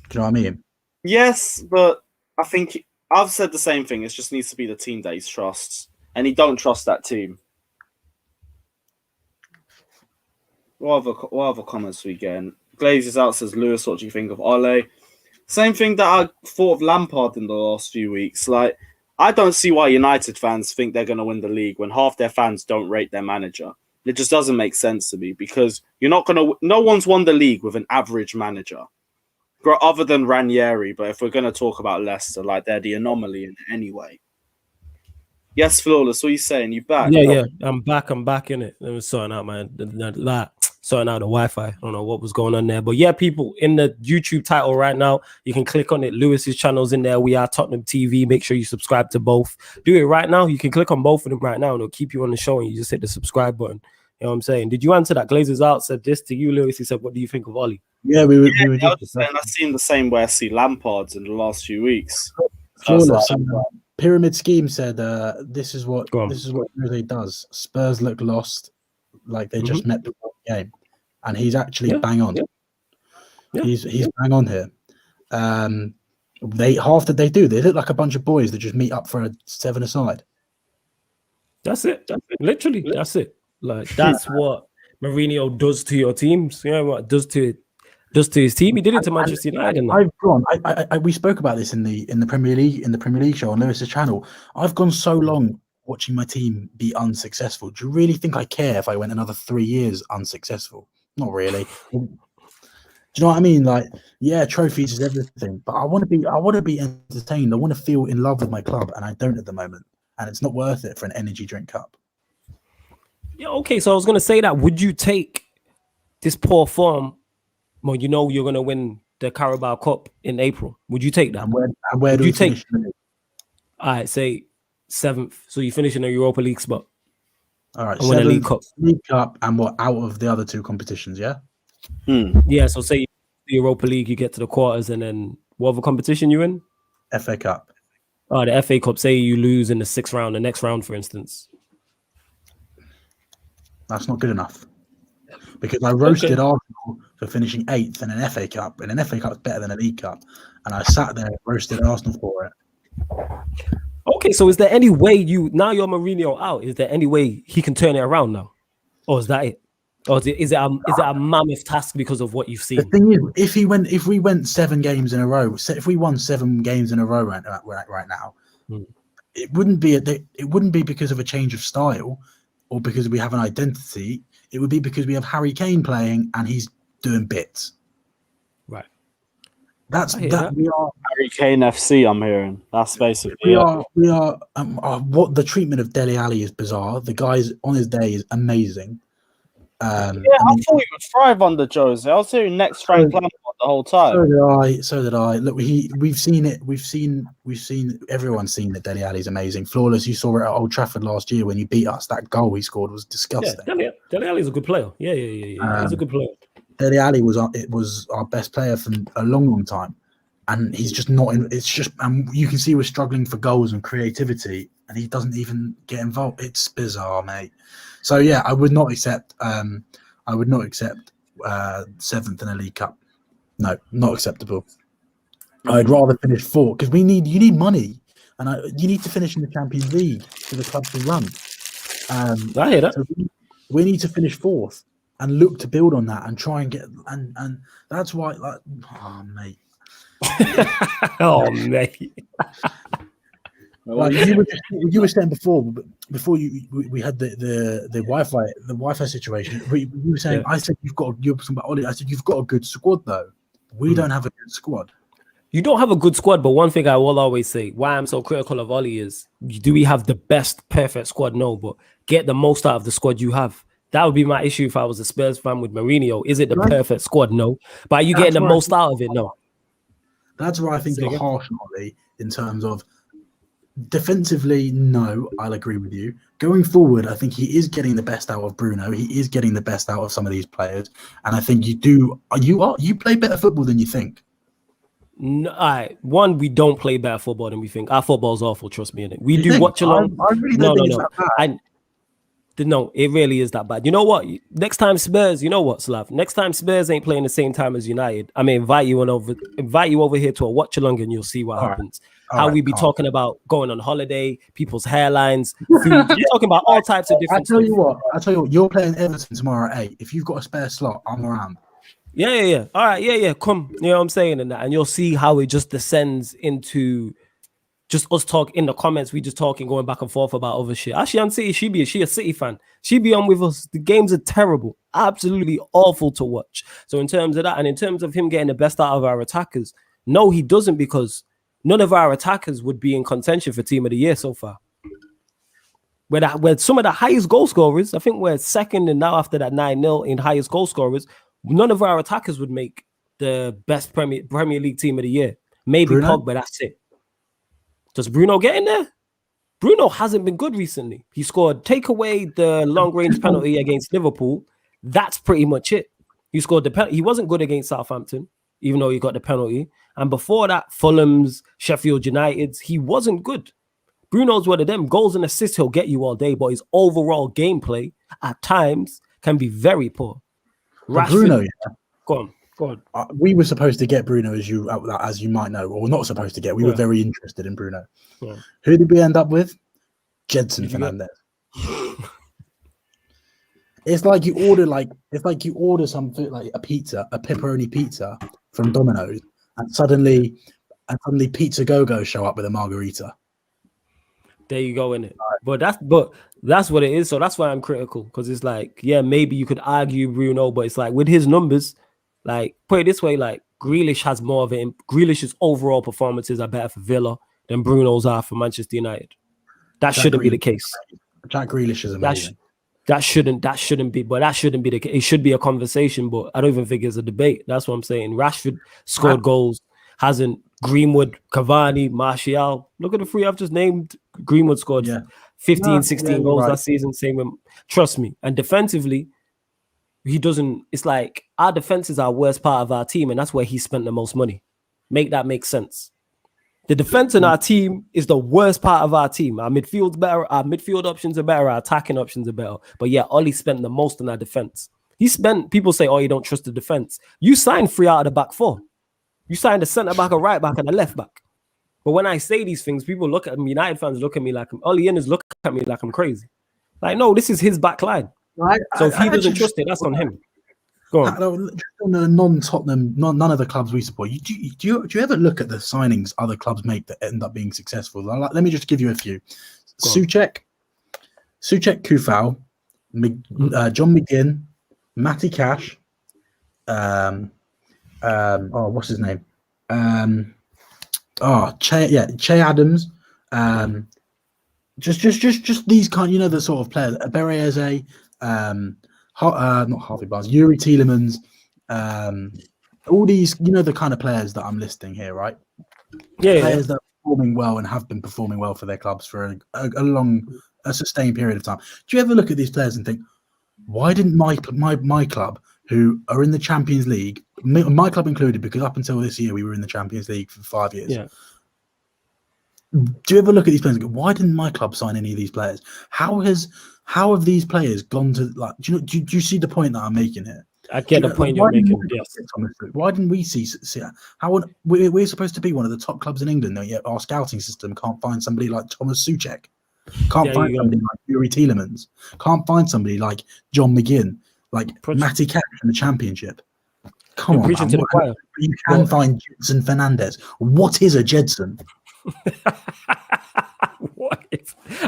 I: Do you know what I mean?
H: Yes, but I think I've said the same thing. It just needs to be the team that he trusts, and he don't trust that team. What other comments we getting? Glazes out says, Lewis, what do you think of Ole? Same thing that I thought of Lampard in the last few weeks. Like, I don't see why United fans think they're going to win the league when half their fans don't rate their manager. It just doesn't make sense to me, because you're not going to. No one's won the league with an average manager, other than Ranieri. But if we're going to talk about Leicester, like, they're the anomaly in it anyway. Yes, Flawless, what are you saying? You back?
B: Yeah. I'm back in it. Let me sorting out sorting out the Wi-Fi. I don't know what was going on there. But yeah, people, in the YouTube title right now, you can click on it. Lewis's channel's in there. We are Tottenham TV. Make sure you subscribe to both. Do it right now. You can click on both of them right now, and it'll keep you on the show, and you just hit the subscribe button. You know what I'm saying? Did you answer that? Glazers out said this to you, Lewis. He said, what do you think of Ollie?
I: Yeah, we were
H: just saying, I've seen the same way I see Lampard's in the last few weeks.
I: Pyramid Scheme said, this is what Jose does. Spurs look lost. like they just met before the game, and he's actually
B: Yeah.
I: bang on.
B: Yeah.
I: He's bang on here. They look like a bunch of boys that just meet up for a 7-a-side.
B: That's it. Literally, that's it. Like that's what Mourinho does to your teams. You know what does to his team. He did it to Manchester United.
I: We spoke about this in the Premier League show on Lewis's channel. I've gone so long watching my team be unsuccessful. Do you really think I care if I went another 3 years unsuccessful? Not really. Do you know what I mean? Like, yeah, trophies is everything, but I want to be entertained. I want to feel in love with my club, and I don't at the moment. And it's not worth it for an energy drink cup.
B: Yeah, okay. So I was gonna say that. Would you take this poor form? Well, you know you're gonna win the Carabao Cup in April. Would you take that?
I: And where do you take?
B: All right, say 7th. So you finish in a Europa League spot.
I: All right,
B: and win a League Cup.
I: League Cup, and what out of the other 2 competitions? Yeah.
B: Yeah. So say the Europa League, you get to the quarters, and then what other competition you in?
I: FA Cup.
B: Oh, the FA Cup. Say you lose in the 6th round, the next round, for instance.
I: That's not good enough. Because I roasted Arsenal for finishing 8th in an FA Cup, and an FA Cup is better than a League Cup. And I sat there and roasted Arsenal for it.
B: Okay, so is there any way now you're Mourinho out? Is there any way he can turn it around now? Or is that it? Or is it a mammoth task because of what you've seen?
I: The thing is, if we went 7 games in a row, if we won 7 games in a row right now, it wouldn't be because of a change of style or because we have an identity. It would be because we have Harry Kane playing and he's doing bits.
B: Right.
H: That's
I: that. We are
H: Harry Kane FC. I'm hearing that's basically.
I: We are. What the treatment of Dele Alli is bizarre. The guy's on his day is amazing.
H: I thought he would thrive under Jose. I was hearing next Frank Lampard the whole time.
I: So did I. Look, we've seen it. We've seen. Everyone's seen that Dele Alli's amazing, flawless. You saw it at Old Trafford last year when you beat us. That goal he scored was disgusting.
B: Yeah, Dele Alli's a good player. Yeah. He's a good player.
I: Dele Alli was our best player for a long time, and he's just not in. It's just, you can see we're struggling for goals and creativity, and he doesn't even get involved. It's bizarre, mate. So yeah, I would not accept. I would not accept 7th in a League Cup. No, not acceptable. I'd rather finish 4th because you need money, and you need to finish in the Champions League for the club to run.
B: I hear that.
I: So we need to finish 4th and look to build on that and try and get and that's why. Like, oh mate.
B: Oh mate.
I: Like you were saying before we had the Wi-Fi situation. You were saying, yeah. I said you're talking about Ollie. I said you've got a good squad though. We don't have a good squad.
B: You don't have a good squad, but one thing I will always say, why I'm so critical of Ollie is, do we have the best perfect squad? No, but get the most out of the squad you have. That would be my issue if I was a Spurs fan with Mourinho. Is it the perfect squad? No. But are you getting the most out of it? No.
I: That's where I think you're harsh on Ollie in terms of defensively. No, I'll agree with you. Going forward, I think he is getting the best out of Bruno. He is getting the best out of some of these players, and I think you play better football than you think.
B: No, we don't play better football than we think. Our football's awful. Trust me, innit? We do watch along.
I: I really don't think it's that bad.
B: No, it really is that bad. You know what? Next time Spurs, you know what, Slav? Next time Spurs ain't playing the same time as United, I may invite you over here to a watch along, and you'll see what happens. How we be talking about going on holiday, people's hairlines, food. You're talking about all types of different.
I: I tell you what, you're playing Everton tomorrow at 8. If you've got a spare slot, I'm around.
B: Yeah. All right, yeah. Come, you know what I'm saying, and you'll see how it just descends into just us talk in the comments. We just talking, going back and forth about other shit. Actually, on City, she a City fan. She be on with us. The games are terrible, absolutely awful to watch. So in terms of that, and in terms of him getting the best out of our attackers, no, he doesn't, because none of our attackers would be in contention for Team of the Year so far. We're some of the highest goal scorers. I think we're second, and now after that 9-0 in highest goal scorers, none of our attackers would make the best Premier League Team of the Year. Maybe
I: Bruno?
B: Pogba, that's it. Does Bruno get in there? Bruno hasn't been good recently. He scored, take away the long-range penalty against Liverpool. That's pretty much it. He scored the penalty. He wasn't good against Southampton, even though he got the penalty. And before that, Fulham's, Sheffield United's, he wasn't good. Bruno's one of them. Goals and assists he'll get you all day, but his overall gameplay at times can be very poor.
I: But Bruno,
B: Go on.
I: We were supposed to get Bruno, as you might know, or not supposed to get. We were very interested in Bruno.
B: Yeah.
I: Who did we end up with? Jedson Fernandez. It's like you order something like a pepperoni pizza from Domino's, and suddenly Pizza Go-Go show up with a margarita.
B: There you go, in it. But that's what it is. So that's why I'm critical, because it's like, yeah, maybe you could argue Bruno, but it's like with his numbers, like put it this way, like Grealish has more of it. Grealish's overall performances are better for Villa than Bruno's are for Manchester United. That shouldn't be the case.
I: Jack Grealish is amazing.
B: That shouldn't be the case. It should be a conversation, but I don't even think it's a debate. That's what I'm saying. Rashford scored goals, hasn't. Greenwood, Cavani, Martial. Look at the three I've just named. Greenwood scored 15, 16 goals last season. Same with, trust me. And defensively, he doesn't. It's like our defense is our worst part of our team, and that's where he spent the most money. Make that make sense. The defense in our team is the worst part of our team. Our midfield's better. Our midfield options are better. Our attacking options are better. But yeah, Ollie spent the most on our defense. People say, oh, you don't trust the defense. You signed 3 out of the back 4. You signed a centre back, a right back, and a left back. But when I say these things, people look at me, United fans look at me like Ollie Inners look at me like I'm crazy. Like, no, this is his back line. So if he doesn't trust it, that's on him. Go on.
I: Just on the non-Tottenham, none of the clubs we support. Do you ever look at the signings other clubs make that end up being successful? Let me just give you a few. Souček Kufal, John McGinn, Matty Cash, what's his name? Che Adams. Just these kind, the sort of players. Bereze, not Harvey Barnes, Yuri Tielemans, all these, the kind of players that I'm listing here, right? Players that are performing well and have been performing well for their clubs for a sustained period of time. Do you ever look at these players and think, why didn't my club, who are in the Champions League, my club included, because up until this year we were in the Champions League for 5 years. Yeah. Do you ever look at these players and go, why didn't my club sign any of these players? How have these players gone to, like? Do you see the point that I'm making here?
B: I get the point you're making. Yes.
I: Why didn't we see how we're supposed to be one of the top clubs in England, yet our scouting system can't find somebody like Thomas Souček, can't find somebody like Yuri Tielemans, can't find somebody like John McGinn, like Matty Cash in the Championship. Come on, man. You can find Jedson Fernandez. What is a Jedson?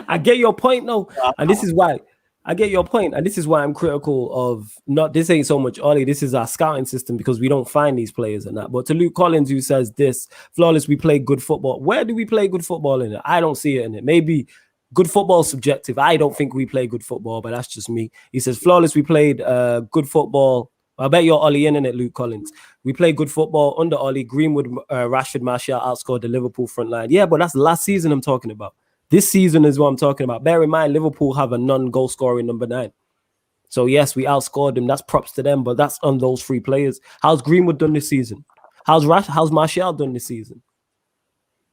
B: I get your point, though, and this is why I get your point, and this is why I'm critical of not. This ain't so much Ollie. This is our scouting system, because we don't find these players and that. But to Luke Collins, who says this, flawless, we play good football. Where do we play good football in it? I don't see it in it. Maybe good football is subjective. I don't think we play good football, but that's just me. He says, flawless, we played good football. I bet you're Ollie in it, Luke Collins. We play good football under Ollie. Greenwood, Rashford, Martial outscored the Liverpool front line. Yeah, but that's last season I'm talking about. This season is what I'm talking about. Bear in mind, Liverpool have a non-goal scoring number 9. So yes, we outscored them. That's props to them, but that's on those 3 players. How's Greenwood done this season? How's Martial done this season?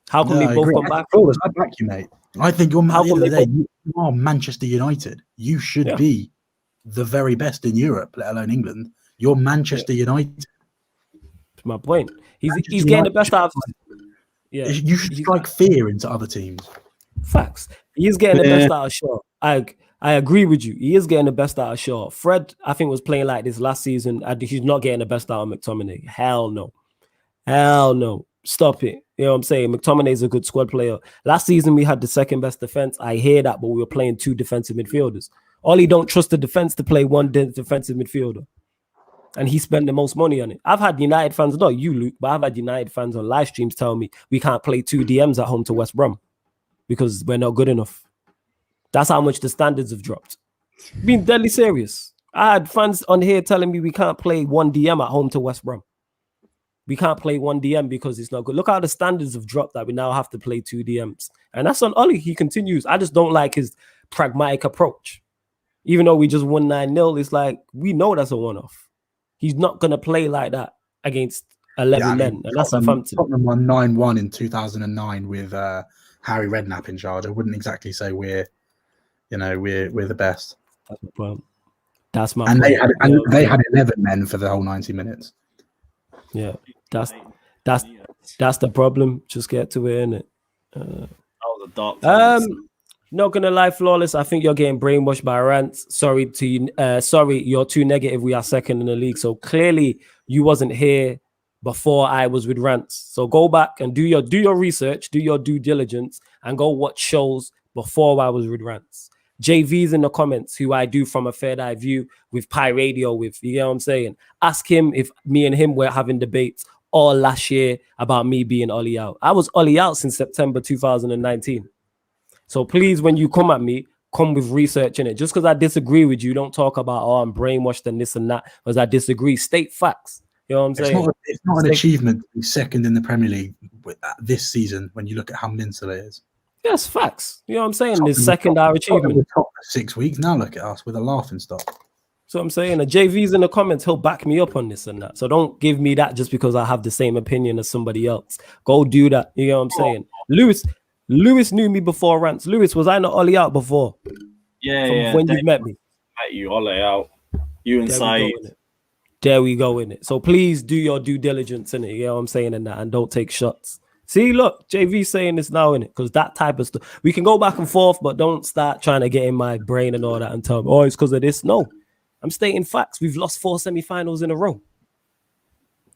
B: How can we both come back?
I: I back you, mate. I think you're, at the end of the day, you are Manchester United. You should be the very best in Europe, let alone England. You're Manchester United.
B: That's my point. He's getting the best out of
I: Yeah, you should strike fear into other teams.
B: Facts. He is getting the best out of Shaw. I agree with you. He is getting the best out of Shaw. Fred, I think, was playing like this last season. I think he's not getting the best out of McTominay. Hell no. Stop it. You know what I'm saying? McTominay's a good squad player. Last season, we had the second best defense. I hear that, but we were playing 2 defensive midfielders. Ollie don't trust the defense to play 1 defensive midfielder. And he spent the most money on it. I've had United fans, not you, Luke, but I've had United fans on live streams tell me we can't play 2 DMs at home to West Brom because we're not good enough. That's how much the standards have dropped. Being deadly serious. I had fans on here telling me we can't play 1 DM at home to West Brom. We can't play 1 DM because it's not good. Look how the standards have dropped that we now have to play 2 DMs. And that's on Ollie. He continues. I just don't like his pragmatic approach. Even though we just won 9-0, it's like, we know that's a one-off. He's not going to play like that against 11 men. And that's Southampton.
I: Tottenham won 9-1 in 2009 with Harry Redknapp in charge. I wouldn't exactly say we're the best.
B: That's my point. That's my
I: And
B: point.
I: they had 11 men for the whole 90 minutes.
B: Yeah, that's the problem. Just get to it, innit?
H: Oh, the dark times.
B: Not gonna lie, Flawless. I think you're getting brainwashed by rants. Sorry to you. Sorry, you're too negative. We are second in the league, so clearly you wasn't here before I was with rants. So go back and do your research, do your due diligence, and go watch shows before I was with rants. JV's in the comments, who I do from a Third Eye View with Pi Radio with. You know what I'm saying? Ask him if me and him were having debates all last year about me being Ollie out. I was Ollie out since September 2019. So please, when you come at me, come with research in it. Just because I disagree with you, don't talk about, oh, I'm brainwashed and this and that, because I disagree. State facts. You know what I'm saying?
I: It's not an achievement to be second in the Premier League this season when you look at how mental it is.
B: Yes, facts. You know what I'm saying? This second our achievement.
I: We're top for 6 weeks. Now look at us with a laughing stock.
B: So I'm saying, the JV's in the comments, he'll back me up on this and that. So don't give me that just because I have the same opinion as somebody else. Go do that. You know what I'm saying? Lewis knew me before rants. Lewis, was I not Ollie out before?
H: Yeah.
B: When you met me.
H: Met you, Ollie out. You and Saeed.
B: There we go in it. So please do your due diligence in it. You know what I'm saying in that, and don't take shots. See, look, JV saying this now in it, because that type of stuff. We can go back and forth, but don't start trying to get in my brain and all that and tell me, oh, it's because of this. No, I'm stating facts. We've lost 4 semi-finals in a row.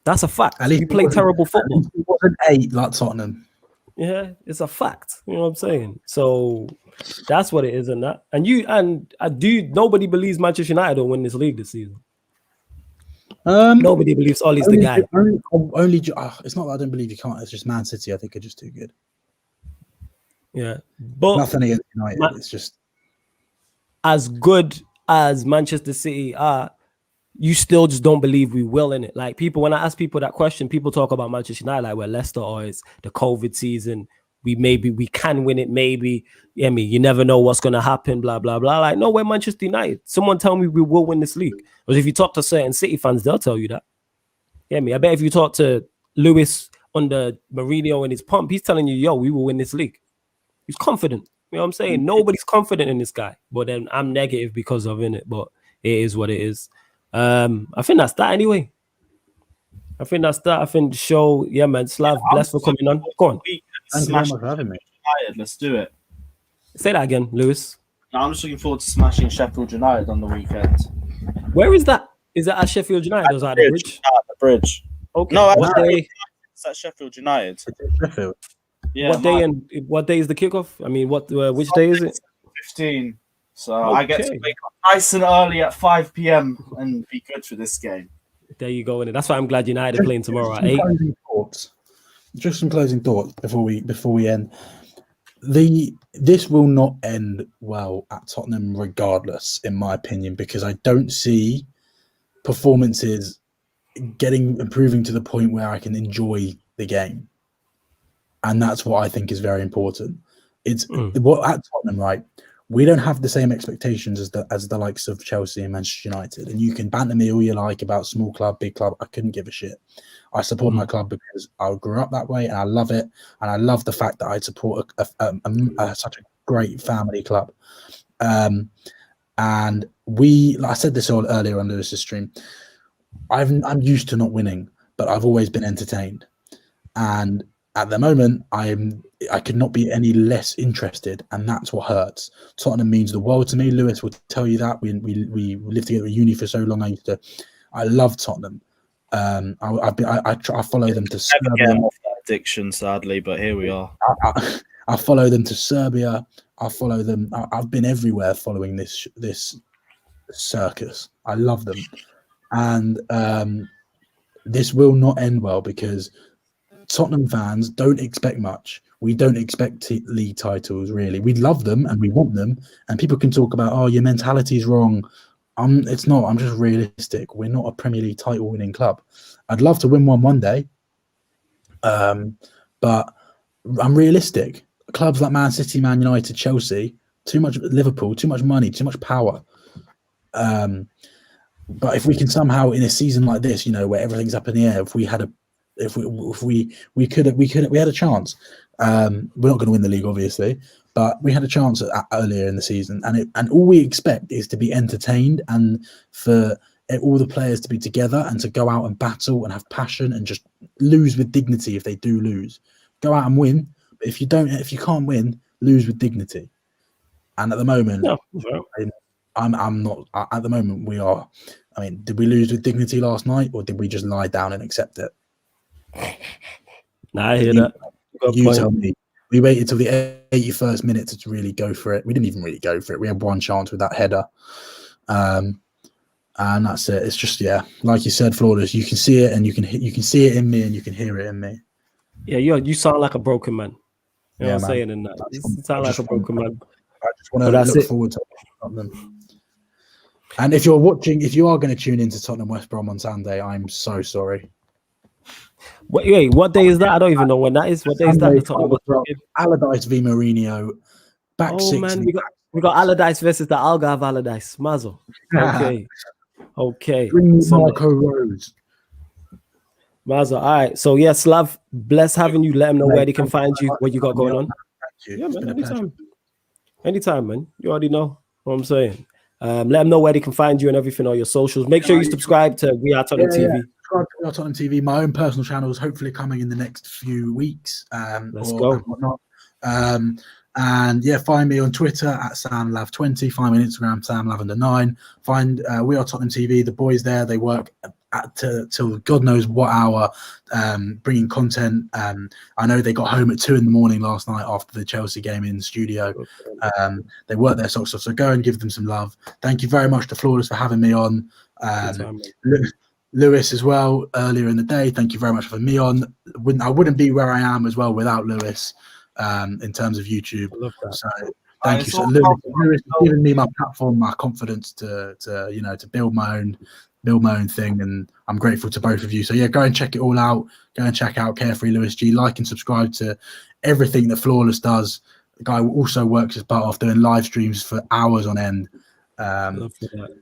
B: That's a fact. We play terrible football.
I: It wasn't 8 like Tottenham.
B: Yeah, it's a fact. You know what I'm saying? So that's what it is in that. And nobody believes Manchester United will win this league this season. Nobody believes Ollie's the guy.
I: It's not that I don't believe you can't. It's just Man City, I think, are just too good.
B: Yeah. But
I: nothing against United. It's just
B: as good as Manchester City are, you still just don't believe we will in it. Like people, when I ask people that question, people talk about Manchester United like we're Leicester or it's the COVID season. We can win it, maybe. Yeah, you never know what's gonna happen, blah, blah, blah. Like, no, we're Manchester United. Someone tell me we will win this league. Because if you talk to certain City fans, they'll tell you that. Yeah, I bet if you talk to Lewis under Mourinho and his pump, he's telling you, yo, we will win this league. He's confident. You know what I'm saying? Nobody's confident in this guy. But then I'm negative because of it. But it is what it is. I think that's that anyway. I think the show, yeah, man. Slav, blessed for coming on. Go on.
I: Thank you very much for having me.
H: Let's do it.
B: Say that again, Lewis.
H: No, I'm just looking forward to smashing Sheffield United on the weekend.
B: Where is that? Is that at Sheffield United or is that at the Bridge?
H: At the Bridge.
B: Okay.
H: No,
B: what day?
H: It's at Sheffield United.
I: Sheffield.
H: Yeah.
B: What day is the kickoff? I mean, which day is it?
H: 15. So I get to wake up nice and early at 5 p.m. and be good for this game.
B: There you go. And that's why I'm glad United are playing tomorrow at 8.
I: Just some closing thoughts before we end. This will not end well at Tottenham regardless, in my opinion, because I don't see performances improving to the point where I can enjoy the game. And that's what I think is very important. It's what at Tottenham, right? We don't have the same expectations as the likes of Chelsea and Manchester United. And you can banter me all you like about small club, big club. I couldn't give a shit. I support my club because I grew up that way and I love it. And I love the fact that I support such a great family club. And I said this all earlier on Lewis's stream. I'm used to not winning, but I've always been entertained. And at the moment, I could not be any less interested, and that's what hurts. Tottenham means the world to me. Lewis will tell you that. We lived together at uni for so long. I love Tottenham. I follow them to Serbia.
H: Off that addiction, sadly, but here we are.
I: I follow them to Serbia. I follow them. I've been everywhere following this circus. I love them, and this will not end well because Tottenham fans don't expect much. We don't expect league titles, really. We love them and we want them. And people can talk about, oh, your mentality is wrong. It's not. I'm just realistic. We're not a Premier League title-winning club. I'd love to win one day. But I'm realistic. Clubs like Man City, Man United, Chelsea, too much Liverpool, too much money, too much power. But if we can somehow, in a season like this, where everything's up in the air, if we had a chance. We're not going to win the league, obviously, But we had a chance earlier in the season, and all we expect is to be entertained and for all the players to be together and to go out and battle and have passion and just lose with dignity. If they do lose, go out and win. But if you can't win, lose with dignity. And at the moment, I'm not. At the moment, we are. I mean, did we lose with dignity last night, or did we just lie down and accept it?
B: Nah, I hear that.
I: You tell me. We waited till the 81st minute to really go for it. We didn't even really go for it. We had one chance with that header, and that's it. It's just like you said, Flawless. You can see it, and you can see it in me, and you can hear it in me.
B: Yeah, you sound like a broken man. You know what I'm
I: man.
B: saying? In that, you sound like a broken man.
I: I just want to look forward to Tottenham. And if you are going to tune into Tottenham West Brom on Sunday, I'm so sorry.
B: Wait, what day is that? I don't even know when that is. What day is that? The Tottenham West Brom game?
I: Allardyce v Mourinho. Back six.
B: Man, we got Allardyce versus the Algarve Allardyce. Mazel. Okay.
I: Bring Marco Rose.
B: Mazel. All right. So Slav, bless having you. Let them know where they can find you, what you got going on.
I: Thank you.
B: Yeah, man. Anytime, man. You already know what I'm saying. Let them know where they can find you and everything on your socials. Make sure you subscribe to We Are Tottenham TV.
I: Subscribe to We Are Tottenham TV. My own personal channel is hopefully coming in the next few weeks.
B: Let's go.
I: And whatnot. And find me on Twitter at SamLav20. Find me on Instagram, SamLavender9. Find We Are Tottenham TV. The boys there, they work till God knows what hour, bringing content. I know they got home at 2 a.m. last night after the Chelsea game in the studio. They work their socks off, so go and give them some love. Thank you very much to Flawless for having me on. Lewis as well earlier in the day. Thank you very much for having me on. I wouldn't be where I am as well without Lewis. In terms of YouTube,
B: I love that.
I: So thank you. So Lewis has given me my platform, my confidence to build my own thing, and I'm grateful to both of you. So go and check it all out. Go and check out Carefree Lewis G. Like and subscribe to everything that Flawless does. The guy also works his butt off doing live streams for hours on end.
B: Love that.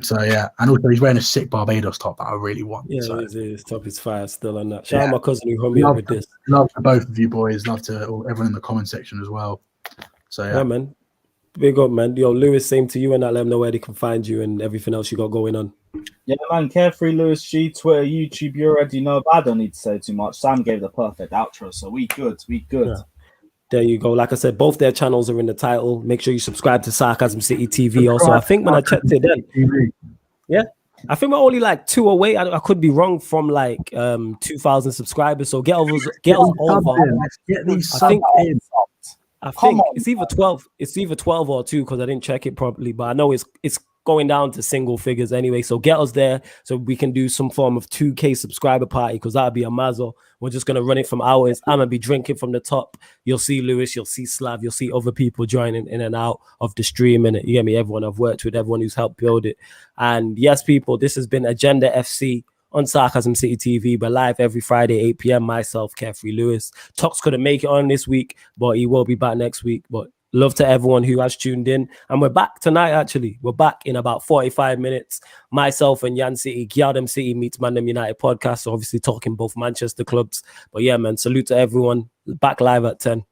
I: So and also he's wearing a sick Barbados top that I really want.
B: His top is fire still on that. Shout out my cousin who hung me up with this.
I: Love to both of you boys. Love to everyone in the comment section as well. So
B: yeah, man. Big up, man. Yo, Lewis, same to you, and let them know where they can find you and everything else you got going on.
H: Yeah, man. Carefree Lewis G, Twitter, YouTube. You already know, but I don't need to say too much. Sam gave the perfect outro, so we good. Yeah.
B: There you go. Like I said, both their channels are in the title. Make sure you subscribe to Sarcasm City TV. Also, I think when I checked it then, I think we're only like 2 away. I could be wrong from like 2,000 subscribers. So get us over. I think it's either 12. It's either 12 or 2 because I didn't check it properly. But I know it's going down to single figures anyway. So get us there so we can do some form of 2K subscriber party because that'll be a mazel. We're just going to run it from ours. I'm going to be drinking from the top. You'll see Lewis, you'll see Slav, you'll see other people joining in and out of the stream. And you get me? Everyone I've worked with, everyone who's helped build it. And yes, people, this has been Agenda FC on Sarcasm City TV. But live every Friday, 8 p.m. Myself, Carefree Lewis. Tox couldn't make it on this week, but he will be back next week. But love to everyone who has tuned in. And we're back tonight, actually. We're back in about 45 minutes. Myself and Yan City, Gyaldem City meets Mandem United podcast. So obviously talking both Manchester clubs. But yeah, man, salute to everyone. Back live at 10.